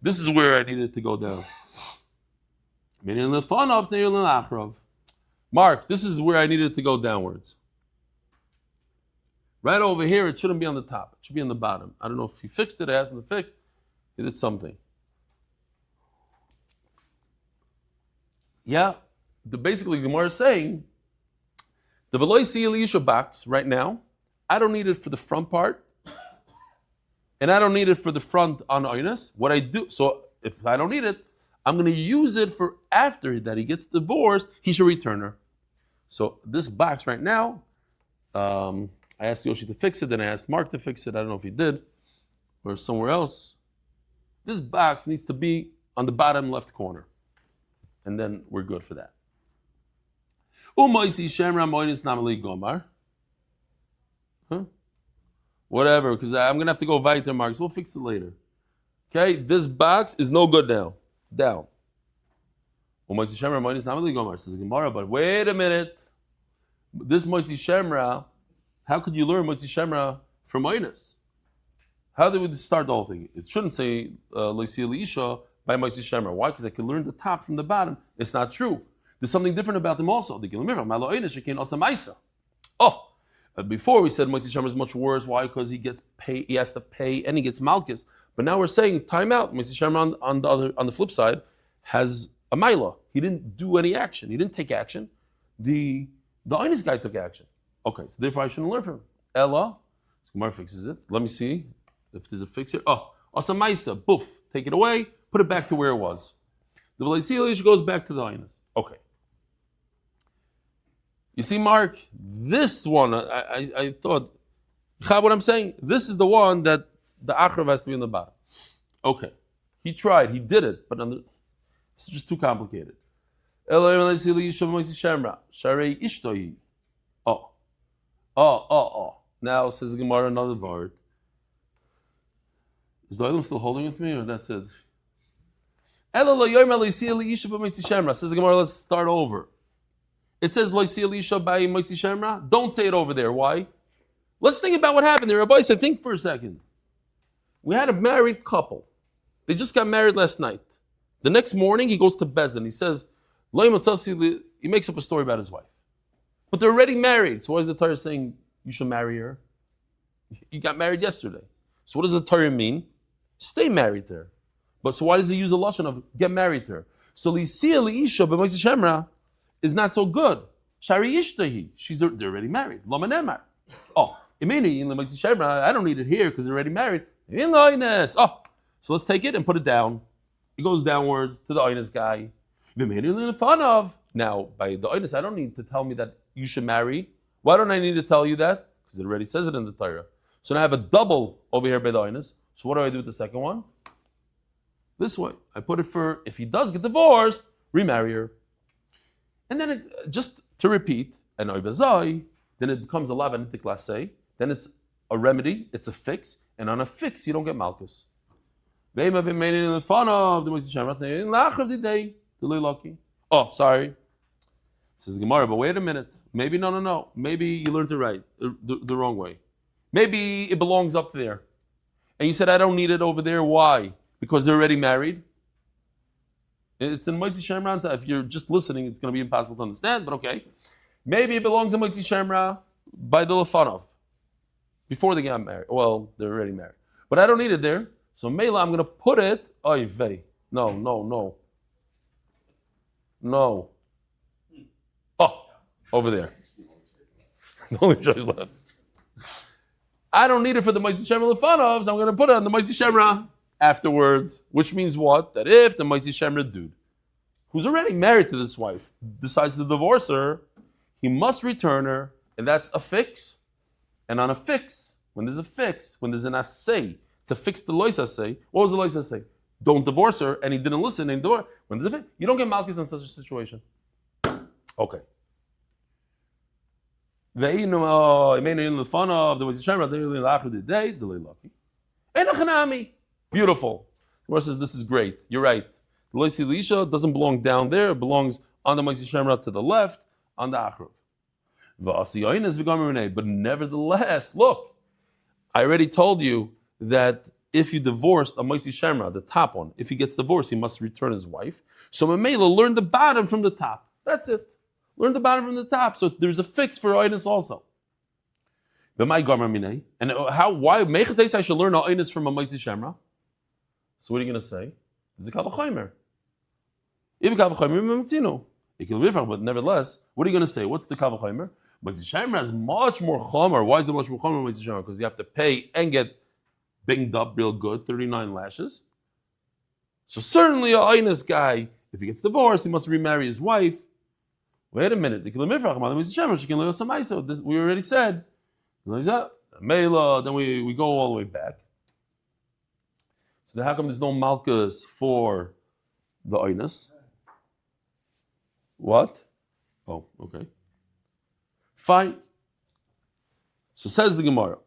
This is where I need it to go down. Mark, this is where I need it to go downwards. Right over here, it shouldn't be on the top. It should be on the bottom. I don't know if he fixed it, it hasn't been fixed. He did something. Yeah, basically the Gemara is saying, the Veloisi Elisha box right now, I don't need it for the front part, and I don't need it for the front on Oinus. What I do, so if I don't need it, I'm going to use it for after that he gets divorced, he should return her. So this box right now, I asked Yoshi to fix it, then I asked Mark to fix it. I don't know if he did, or somewhere else. This box needs to be on the bottom left corner. And then we're good for that. Whatever, because I'm going to have to go weiter, Mark, so we'll fix it later. Okay, this box is no good now. Down. Says Gemara, but wait a minute. This Moitzi Shemra, how could you learn Moitzi Shemra from Oinus? How did we start the whole thing? It shouldn't say Loisi Elisha by Moitzi Shemra. Why? Because I can learn the top from the bottom. It's not true. There's something different about them also. Before we said Moitzi Shemra is much worse. Why? Because he gets pay, he has to pay, and he gets malchus. But now we're saying time out. Moitzi Shemra on the flip side has a maila. He didn't do any action. He didn't take action. The Oinus guy took action. Okay, so therefore I shouldn't learn from him. Ella, Gemara fixes it. Let me see if there's a fix here. Asamaisa, boof, take it away, put it back to where it was. The Veloisi goes back to the Oinus. Okay. You see, Mark, this one, I thought, what I'm saying, this is the one that the achrav has to be on the bottom. Okay. He tried, he did it, but it's just too complicated. Now, says the Gemara, another word. Is the Olam still holding with me, or that's it? Says the Gemara, let's start over. It says, don't say it over there. Why? Let's think about what happened there. Rabbi said, think for a second. We had a married couple. They just got married last night. The next morning, he goes to Bezdin. He says, he makes up a story about his wife. But they're already married. So why is the Torah saying you should marry her? You got married yesterday. So what does the Torah mean? Stay married to her. But so why does he use a lashon of get married to her? So Lisia Liisha b'Moisei Shemra is not so good. Shari Ishtahi, they're already married. Lama Nemar. Oh, Imeni in the Moisei Shemra, I don't need it here because they're already married. In the Oines. Oh, so let's take it and put it down. It goes downwards to the Oines guy. Now, by the Oines, I don't need to tell me that you should marry. Why don't I need to tell you that? Because it already says it in the Torah. So now I have a double over here by the Oines. So what do I do with the second one? This way. I put it for, if he does get divorced, remarry her. And then just to repeat, an oibazai, then it becomes a lavanitik lasei, then it's a remedy, it's a fix, and on a fix, you don't get Makkos. Oh, sorry. Says the Gemara, but wait a minute. Maybe no. Maybe you learned it right, the wrong way. Maybe it belongs up there. And you said, I don't need it over there. Why? Because they're already married. It's in Moisei Shemra. If you're just listening, it's going to be impossible to understand, but okay. Maybe it belongs in Moisei Shemra by the Lefanov. Before they got married. Well, they're already married. But I don't need it there. So Mela, I'm going to put it. Oy vey. No. Oh, over there. The only choice left. I don't need it for the Moisei Shemra Lefanov, so I'm going to put it on the Moisei Shemra afterwards, which means what? That if the Moisei Shemra dude, who's already married to this wife, decides to divorce her, he must return her, and that's a fix. And on a fix, when there's an assay to fix the lois assay, what was the lois assay? Don't divorce her, and he didn't listen, and when there's a fix, you don't get Malchus in such a situation. Okay. Beautiful. The says this is great. You're right. The Loisi Lisha doesn't belong down there. It belongs on the Moisei Shemra to the left, on the Achruv. But nevertheless, look, I already told you that if you divorced a Moisei Shemra, the top one, if he gets divorced, he must return his wife. So Mamela learn the bottom from the top. That's it. Learn the bottom from the top. So there's a fix for Oinus also. And why Mechates I should learn Oinus from a Moisei Shemra? So what are you going to say? It's a Kavachomer. But nevertheless, what are you going to say? What's the Kavachomer? Moisei Shemra is much more chomer. Why is it much more chomer Moisei Shemra? Because you have to pay and get binged up real good, 39 lashes. So certainly a Oinus guy, if he gets divorced, he must remarry his wife. Wait a minute. We already said. Then we go all the way back. So then how come there's no Malchus for the Oinus? What? Oh, okay. Fine. So says the Gemara.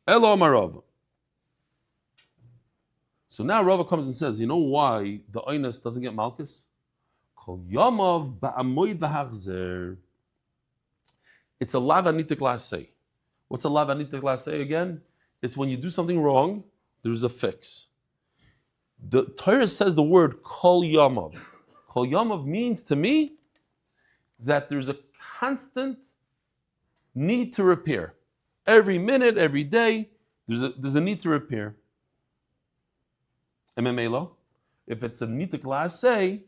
Elo Amarava. So now Rava comes and says, you know why the Oinus doesn't get Malchus? Yamav ba'amoy v'hachzer. It's a lavanitik lasei. What's a lavanitik lasei again? It's when you do something wrong, there's a fix. The Torah says the word kol yamav. Kol yamav means to me that there's a constant need to repair. Every minute, every day, there's a need to repair. Ememelo, if it's a nitik lasei,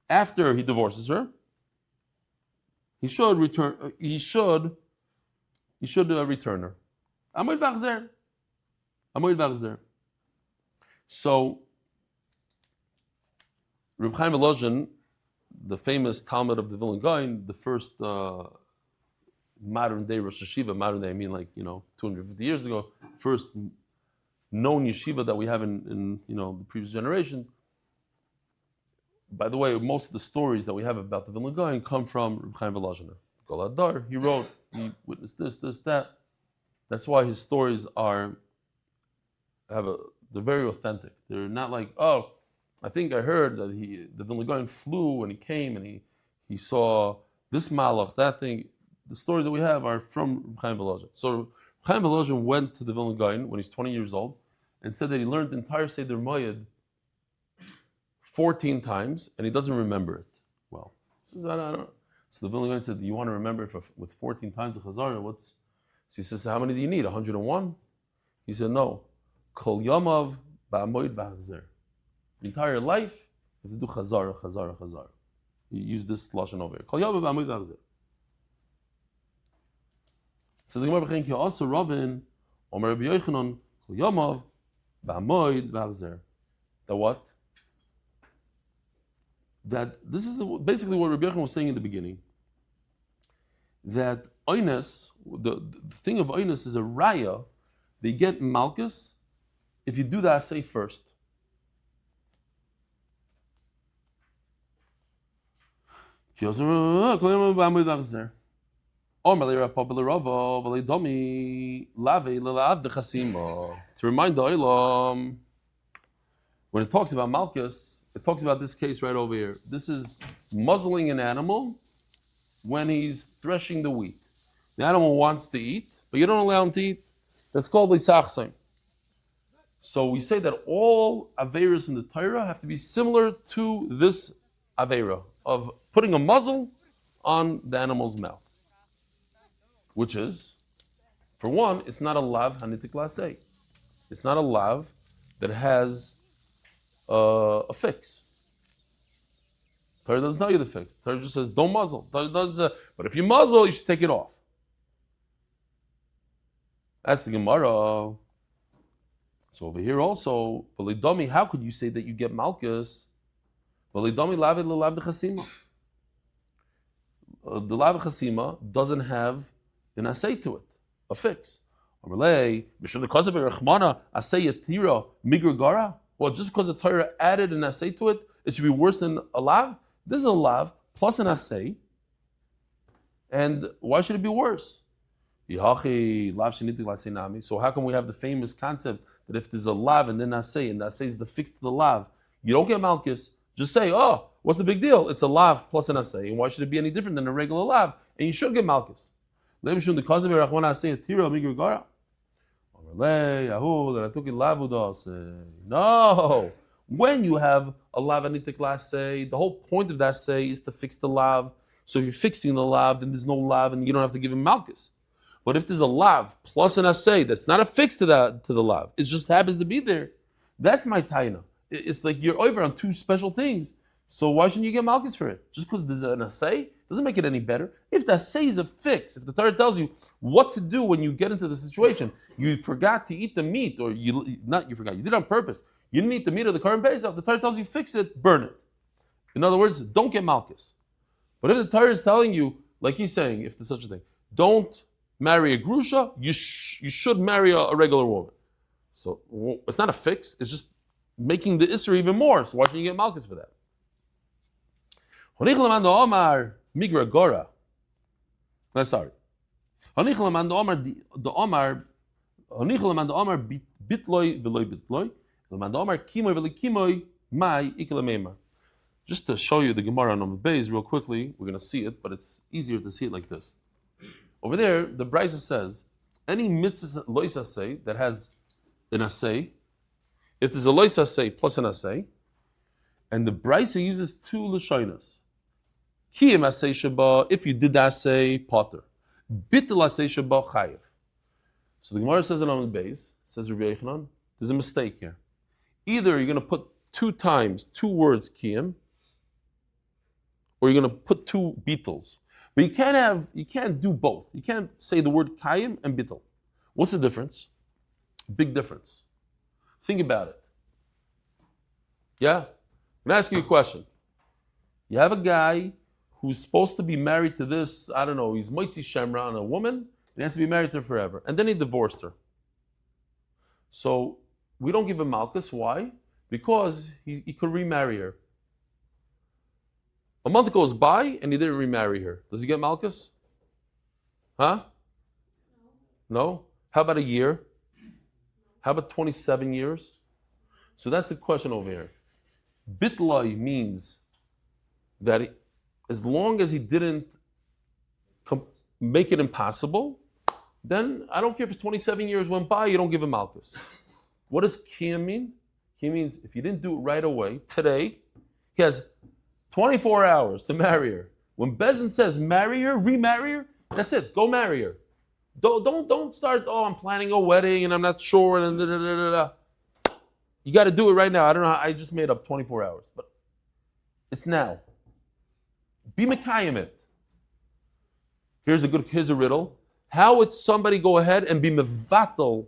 after he divorces her, he should return. He should return her. Amud Beis. So, Reb Chaim Volozhin, the famous Talmud of the Vilna Gaon, the first modern day Rosh Hashiva, modern day I mean 250 years ago, first known yeshiva that we have in the previous generations. By the way, most of the stories that we have about the Vilna Gaon come from Reb Chaim Volozhin, Koladar, he wrote, he witnessed this, that. That's why his stories they're very authentic. They're not like, oh, I think I heard that the Vilna Gaon flew and he came and he saw this malach, that thing. The stories that we have are from Reb Chaim Volozhin. So Reb Chaim Volozhin went to the Vilna Gaon when he's 20 years old and said that he learned the entire Seder Moyed 14 times and he doesn't remember it well. He says, I don't know. So the Vilna Gaon said, you want to remember it with 14 times the Chazara? So he says, how many do you need? 101? He said, no. Kol Yamav Ba'amoid V'Hachzer. The entire life, you have to do Chazara. He used this lashon over here. Kol Yamav Ba'amoid V'Hachzer. Says the Gemara B'Chenki also Ravin Omer Rabbi Yochanan Kol Yamav Ba'amoid V'Hachzer. That what? That this is basically what Rabbi Yochanan was saying in the beginning. That Oines, the thing of Oines is a raya. They get Malkus if you do the assay first. To remind the Olam, when it talks about Malkus, it talks about this case right over here. This is muzzling an animal when he's threshing the wheat. The animal wants to eat, but you don't allow him to eat. That's called Litzachsim. So we say that all Averas in the Torah have to be similar to this Avera of putting a muzzle on the animal's mouth. Which is, for one, it's not a lav hanitik lasei. It's not a lav that has a fix. Torah doesn't tell you the fix. Torah just says, don't muzzle. But if you muzzle, you should take it off. That's the Gemara. So over here also, Validami, how could you say that you get Malkus? Validami lavid lelav de chasima. The lav chasima doesn't have an assay to it, a fix. Well, just because the Torah added an assay to it, it should be worse than a lav? This is a lav plus an assay. And why should it be worse? So how come we have the famous concept that if there's a lav and then assay, and the assay is the fix to the lav, you don't get malchus? Just say, oh, what's the big deal? It's a lav plus an assay, and why should it be any different than a regular lav? And you should get malchus. No. When you have a lav anitik assay, the whole point of that say is to fix the lav. So if you're fixing the lav, then there's no lav, and you don't have to give him malchus. But if there's a lav plus an assay that's not a fix to the lav, it just happens to be there, that's my taina. It's like you're over on two special things. So why shouldn't you get malchus for it? Just because there's an assay doesn't make it any better. If the assay is a fix, if the Torah tells you what to do when you get into the situation, you forgot to eat the meat, or you did it on purpose. You didn't eat the meat of the current Pesach. The Torah tells you fix it, burn it. In other words, don't get malchus. But if the Torah is telling you, like he's saying, if there's such a thing, don't marry a grusha, you should marry a regular woman. So it's not a fix, it's just making the Isra even more. So why shouldn't you get malchus for that? Migra Gora. Sorry. Honichelaman the Omar bitloi veloy bitloi. Laman the Omar kimoy veli kimoy mai ikelamema. Just to show you the Gemara on Amud Beis real quickly, we're going to see it, but it's easier to see it like this. Over there, the Brisa says, any mitzvah lois assay that has an assay, if there's a lois assay plus an assay, and the Brisa uses two lashonas. Kiyim assay sheba, if you did the assay, potter. Bittul assay sheba, chayiv. So the Gemara says in Amud Beis, says Rabbi Yochanan, there's a mistake here. Either you're going to put 2 times 2 words kiyim, or you're going to put 2 bittuls. But you can't do both. You can't say the word kayim and bittul. What's the difference? Big difference. Think about it. Yeah? I'm going to ask you a question. You have a guy who's supposed to be married to this, I don't know, he's moitzi shemra on a woman, and he has to be married to her forever. And then he divorced her. So we don't give him malchus. Why? Because he could remarry her. A month goes by and he didn't remarry her. Does he get malchus? Huh? No? How about a year? How about 27 years? So that's the question over here. Bitlai means that as long as he didn't make it impossible, then I don't care if it's 27 years went by, you don't give him Malkus. What does Kiyam mean? He means if you didn't do it right away, today, he has 24 hours to marry her. When Bezin says marry her, remarry her, that's it. Go marry her. Don't start, I'm planning a wedding and I'm not sure. And You got to do it right now. I don't know. I just made up 24 hours. But it's now. Be Mekayim it. Here's a riddle. How would somebody go ahead and be Mevatel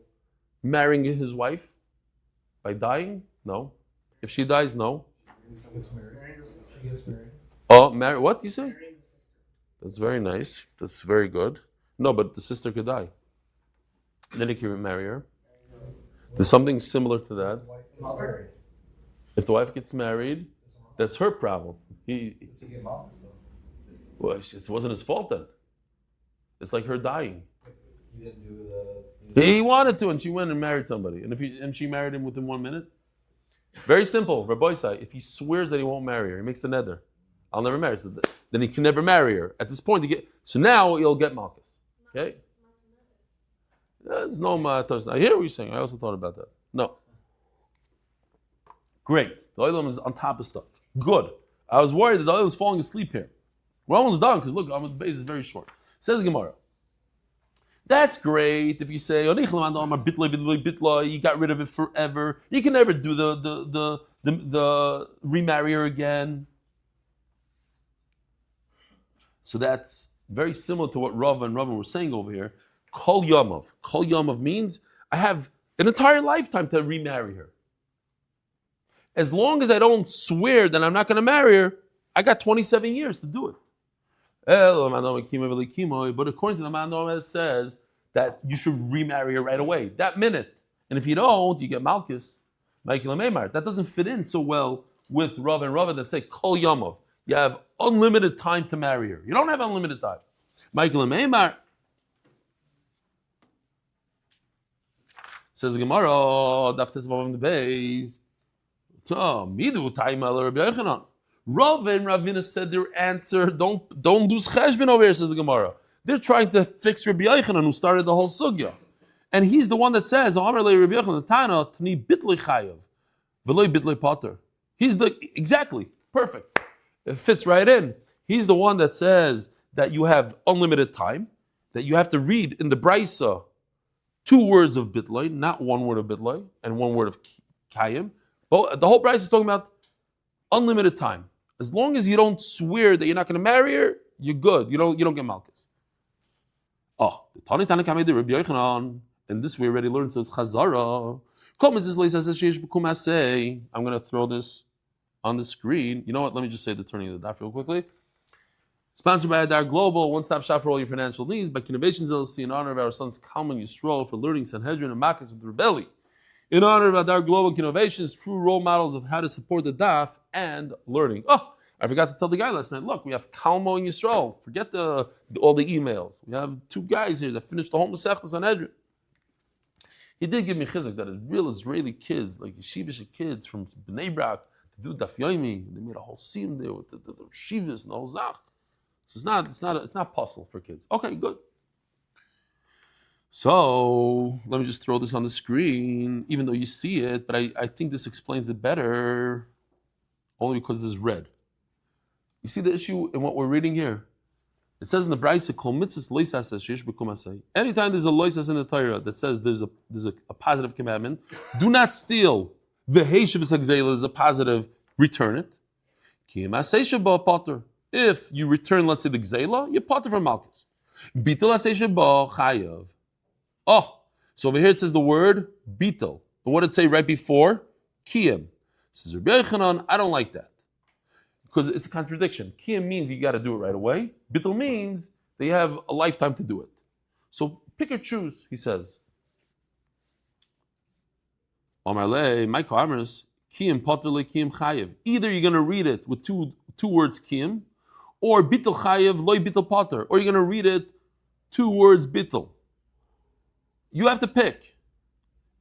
marrying his wife? By dying? No. If she dies, no. She gets married. Oh, marry. What do you say? That's very nice. That's very good. No, but the sister could die. Then he can marry her. There's something similar to that. If the wife gets married, that's her problem. Well, it wasn't his fault then. It's like her dying. He wanted to, and she went and married somebody. And she married him within 1 minute. Very simple. Rabbi Sai, if he swears that he won't marry her, he makes a neder. I'll never marry her. Then he can never marry her. At this point, so now he'll get Makkos. Okay? There's no matters. I hear what you're saying. I also thought about that. No. Great. The oilam is on top of stuff. Good. I was worried that the oilam was falling asleep here. We're almost done because look, Amud Beis is very short. Says Gemara. That's great if you say you got rid of it forever. You can never do the remarry her again. So that's very similar to what Rav and Rav were saying over here. Kol Yamav. Kol Yamav means I have an entire lifetime to remarry her. As long as I don't swear that I'm not going to marry her, I got 27 years to do it. But according to the Mandom, it says that you should remarry her right away, that minute. And if you don't, you get Malkus. That doesn't fit in so well with Rav and Rav that say Kol Yamav. You have unlimited time to marry her. You don't have unlimited time. Michael and Meimar says the Gemara, Daf Yomi Beis. Midu time Rabbi Yochanan. Rav and Ravina said their answer. Don't lose cheshbon over here, says the Gemara. They're trying to fix Rabbi Yochanan, who started the whole sugya, and he's the one that says, "Amar le Rabbi Yochanan Tana tni bitlei chayav, v'loi bitlei pater." He's exactly perfect. It fits right in. He's the one that says that you have unlimited time, that you have to read in the Brisa 2 words of bitlei, not 1 word of bitlei, and 1 word of kayim. But the whole Brisa is talking about unlimited time. As long as you don't swear that you're not going to marry her, you're good. You don't get Malkus. Oh, the Tani Tani Kamei de Rabbi Yochanan, and this we already learned, so it's Chazara. I'm going to throw this on the screen. You know what? Let me just say the turning of the daf real quickly. Sponsored by Adar Global, one-stop shop for all your financial needs. By Kidnovations LLC, in honor of our sons Kalman Yisroel for learning Sanhedrin and Makkos with Rebelli. In honor of Adar Global Kidnovations, true role models of how to support the daf and learning. Oh, I forgot to tell the guy last night. Look, we have Kalmo and Yisroel. Forget all the emails. We have 2 guys here that finished the whole Masechta Sanhedrin. He did give me chizuk that real Israeli kids, like yeshivish kids from Birevach, to do Daf Yomi. They made a whole scene there with the shivas and the whole zach. So it's not puzzle for kids. Okay, good. So let me just throw this on the screen, even though you see it, but I think this explains it better, only because this is red. You see the issue in what we're reading here? It says in the Brisa, Kol mitzvahs loisas sheyesh b'kum asay. Anytime there's a loisas in the Torah that says there's a positive commandment, do not steal. V'heishav hagzela is a positive, return it. Ki asay sheba potter. If you return, let's say the gzela, you're potter from Malkus. Bitul asay sheba chayav. Oh, so over here it says the word bitul. And what did it say right before? Kiyam. Says Rabbi Yochanan, I don't like that. Because it's a contradiction. Kiyam means you got to do it right away. Bitul means that you have a lifetime to do it. So pick or choose, he says. Omar le, Michael Amers, Kiyam potter le Kiyam chayav. Either you're going to read it with two words Kiyam, or bitul chayav loy bitul potter, or you're going to read it two words bittul. You have to pick.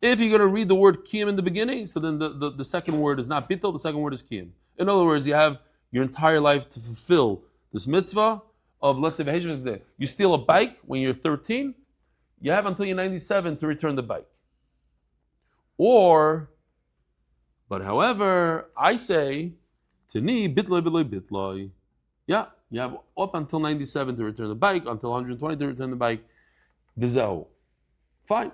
If you're going to read the word kiyam in the beginning, so then the second word is not bittul, the second word is kiyam. In other words, you have your entire life to fulfill this mitzvah of, let's say, you steal a bike when you're 13, you have until you're 97 to return the bike. But however, I say, Tini bitloi bitloi bitloi. Yeah, you have up until 97 to return the bike, until 120 to return the bike. Dizau. Fine.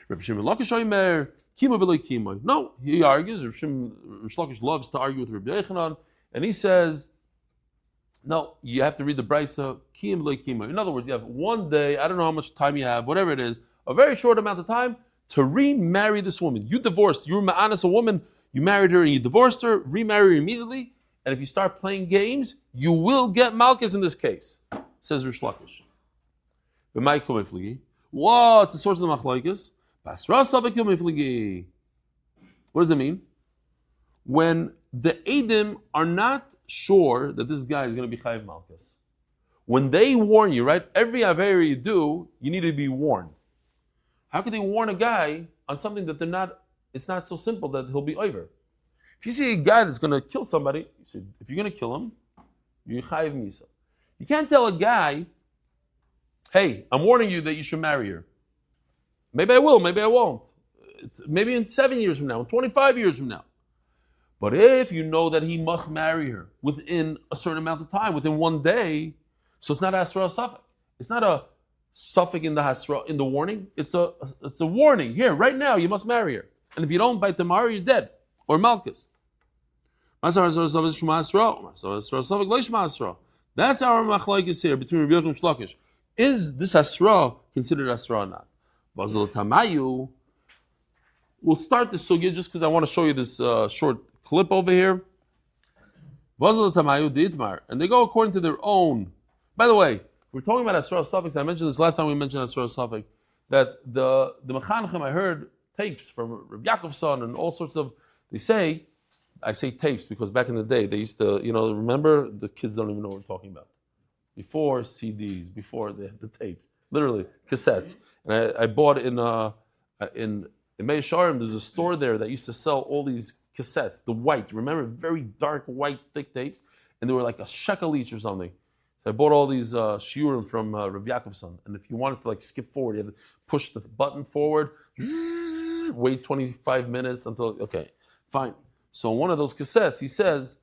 Reb Shimon Lakish Omer, kimo v'loi kimo. No, he argues, Reb Lakish loves to argue with Rabbi Yochanan, and he says, no, you have to read the Brisa, kiyim v'loi kimo. In other words, you have one day, I don't know how much time you have, whatever it is, a very short amount of time to remarry this woman. You divorced, you were ma'anas a woman, you married her and you divorced her, remarry her immediately, and if you start playing games, you will get Malchus in this case, says Rish Lakish. What's the source of the machlokes? What does it mean? When the Eidim are not sure that this guy is going to be Chayiv Malchus. When they warn you, right? Every Avera you do, you need to be warned. How can they warn a guy on something that it's not so simple that he'll be over? If you see a guy that's going to kill somebody, you say, if you're going to kill him, you're Chayiv Misa. You can't tell a guy, hey, I'm warning you that you should marry her. Maybe I will, maybe I won't. Maybe in 7 years from now, in 25 years from now. But if you know that he must marry her within a certain amount of time, within one day, so it's not Hasra Suffolk. It's not a Suffolk in the Hasra, in the warning. It's a warning. Here, right now, you must marry her. And if you don't, by tomorrow, you're dead. Or Malchus. That's our machlokes here between Rabbi Yochanan and Shlakish. Is this Hasra considered Hasra or not? We'll start this sugya just because I want to show you this short clip over here. And they go according to their own. By the way, we're talking about Asra Suffix. I mentioned this last time we mentioned Asra Suffix, that the Mechanchim, I heard tapes from Reb Yaakov's son and all sorts of, I say tapes because back in the day, they used to, remember, the kids don't even know what we're talking about. Before CDs, before the tapes, literally, cassettes. And I bought in Simcha Yisrael, there's a store there that used to sell all these cassettes, the white, remember, very dark white thick tapes, and they were like a shekel each or something. So I bought all these shiurim from Reb Yaakov's son, and if you wanted to skip forward, you have to push the button forward, wait 25 minutes until, okay, fine. So in one of those cassettes, he says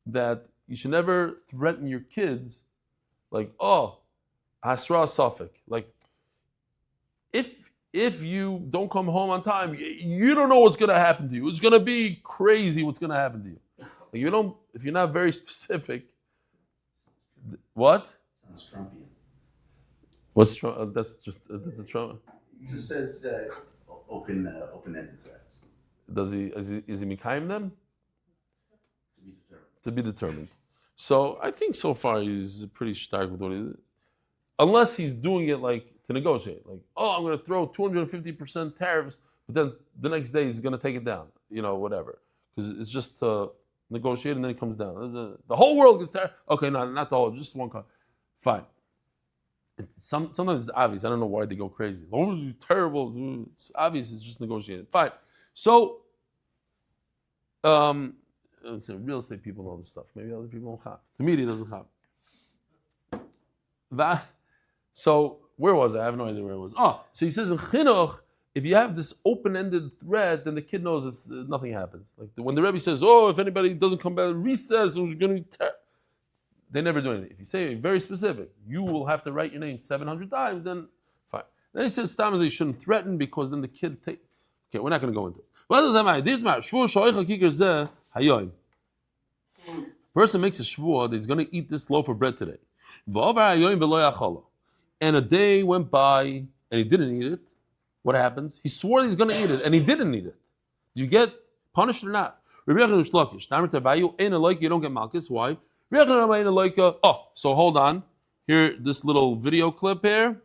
that you should never threaten your kids Hasra Suffolk, if you don't come home on time, you don't know what's going to happen to you. It's going to be crazy what's going to happen to you. If you're not very specific. What? Sounds Trumpian. What's Trump? That's a Trump. He just says open-ended threats. Is he Mikhaim them? To be determined. To be determined. So I think so far he's pretty stark with what he did. Unless he's doing it to negotiate. I'm going to throw 250% tariffs, but then the next day he's going to take it down. Whatever. Because it's just negotiate and then it comes down. The whole world gets tariffs. Okay, no, not the whole, just one country. Fine. Sometimes it's obvious. I don't know why they go crazy. Oh, it's terrible. It's obvious. It's just negotiated. Fine. So, real estate people know this stuff. Maybe other people don't have. The media doesn't have. So, where was I? I have no idea where it was. So he says in Chinuch, if you have this open-ended thread, then the kid knows nothing happens. When the Rebbe says, if anybody doesn't come back to recess, it's going to be they never do anything. If you say very specific, you will have to write your name 700 times, then fine. Then he says, Stam, you shouldn't threaten because then the kid Okay, we're not going to go into it. Person makes a shvuah that he's going to eat this loaf of bread today. And a day went by and he didn't eat it. What happens? He swore that he's going to eat it and he didn't eat it. Do you get punished or not? You don't get malchus. Why? So hold on. Here, this little video clip here.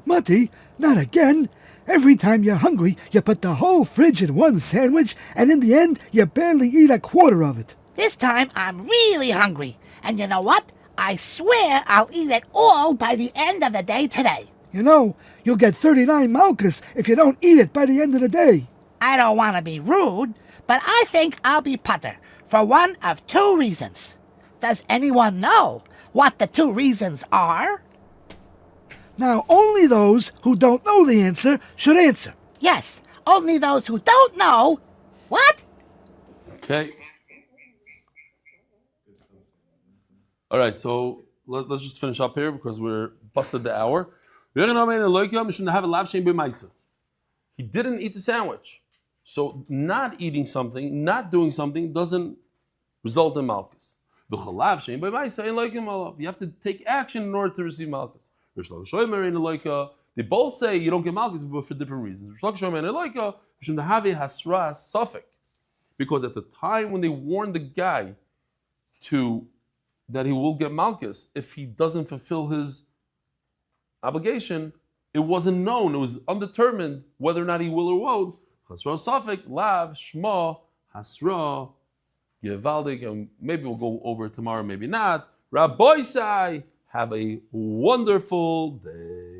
Mati, not again. Every time you're hungry, you put the whole fridge in one sandwich, and in the end, you barely eat a quarter of it. This time I'm really hungry. And you know what? I swear I'll eat it all by the end of the day today. You know, you'll get 39 Makkos if you don't eat it by the end of the day. I don't want to be rude, but I think I'll be putter for one of two reasons. Does anyone know what the two reasons are? Now, only those who don't know the answer should answer. Yes, only those who don't know. What? Okay. All right, so let's just finish up here because we're busted the hour. He didn't eat the sandwich. So not eating something, not doing something doesn't result in Malkus. You have to take action in order to receive Malkus. They both say you don't get Malkus, but for different reasons. Because at the time when they warned the guy that he will get Malkus if he doesn't fulfill his obligation, it wasn't known, it was undetermined whether or not he will or won't. Chasra Safek, Lav, Shma, Hasra, Yevaldik, and maybe we'll go over it tomorrow, maybe not. Rabbi Sai, have a wonderful day.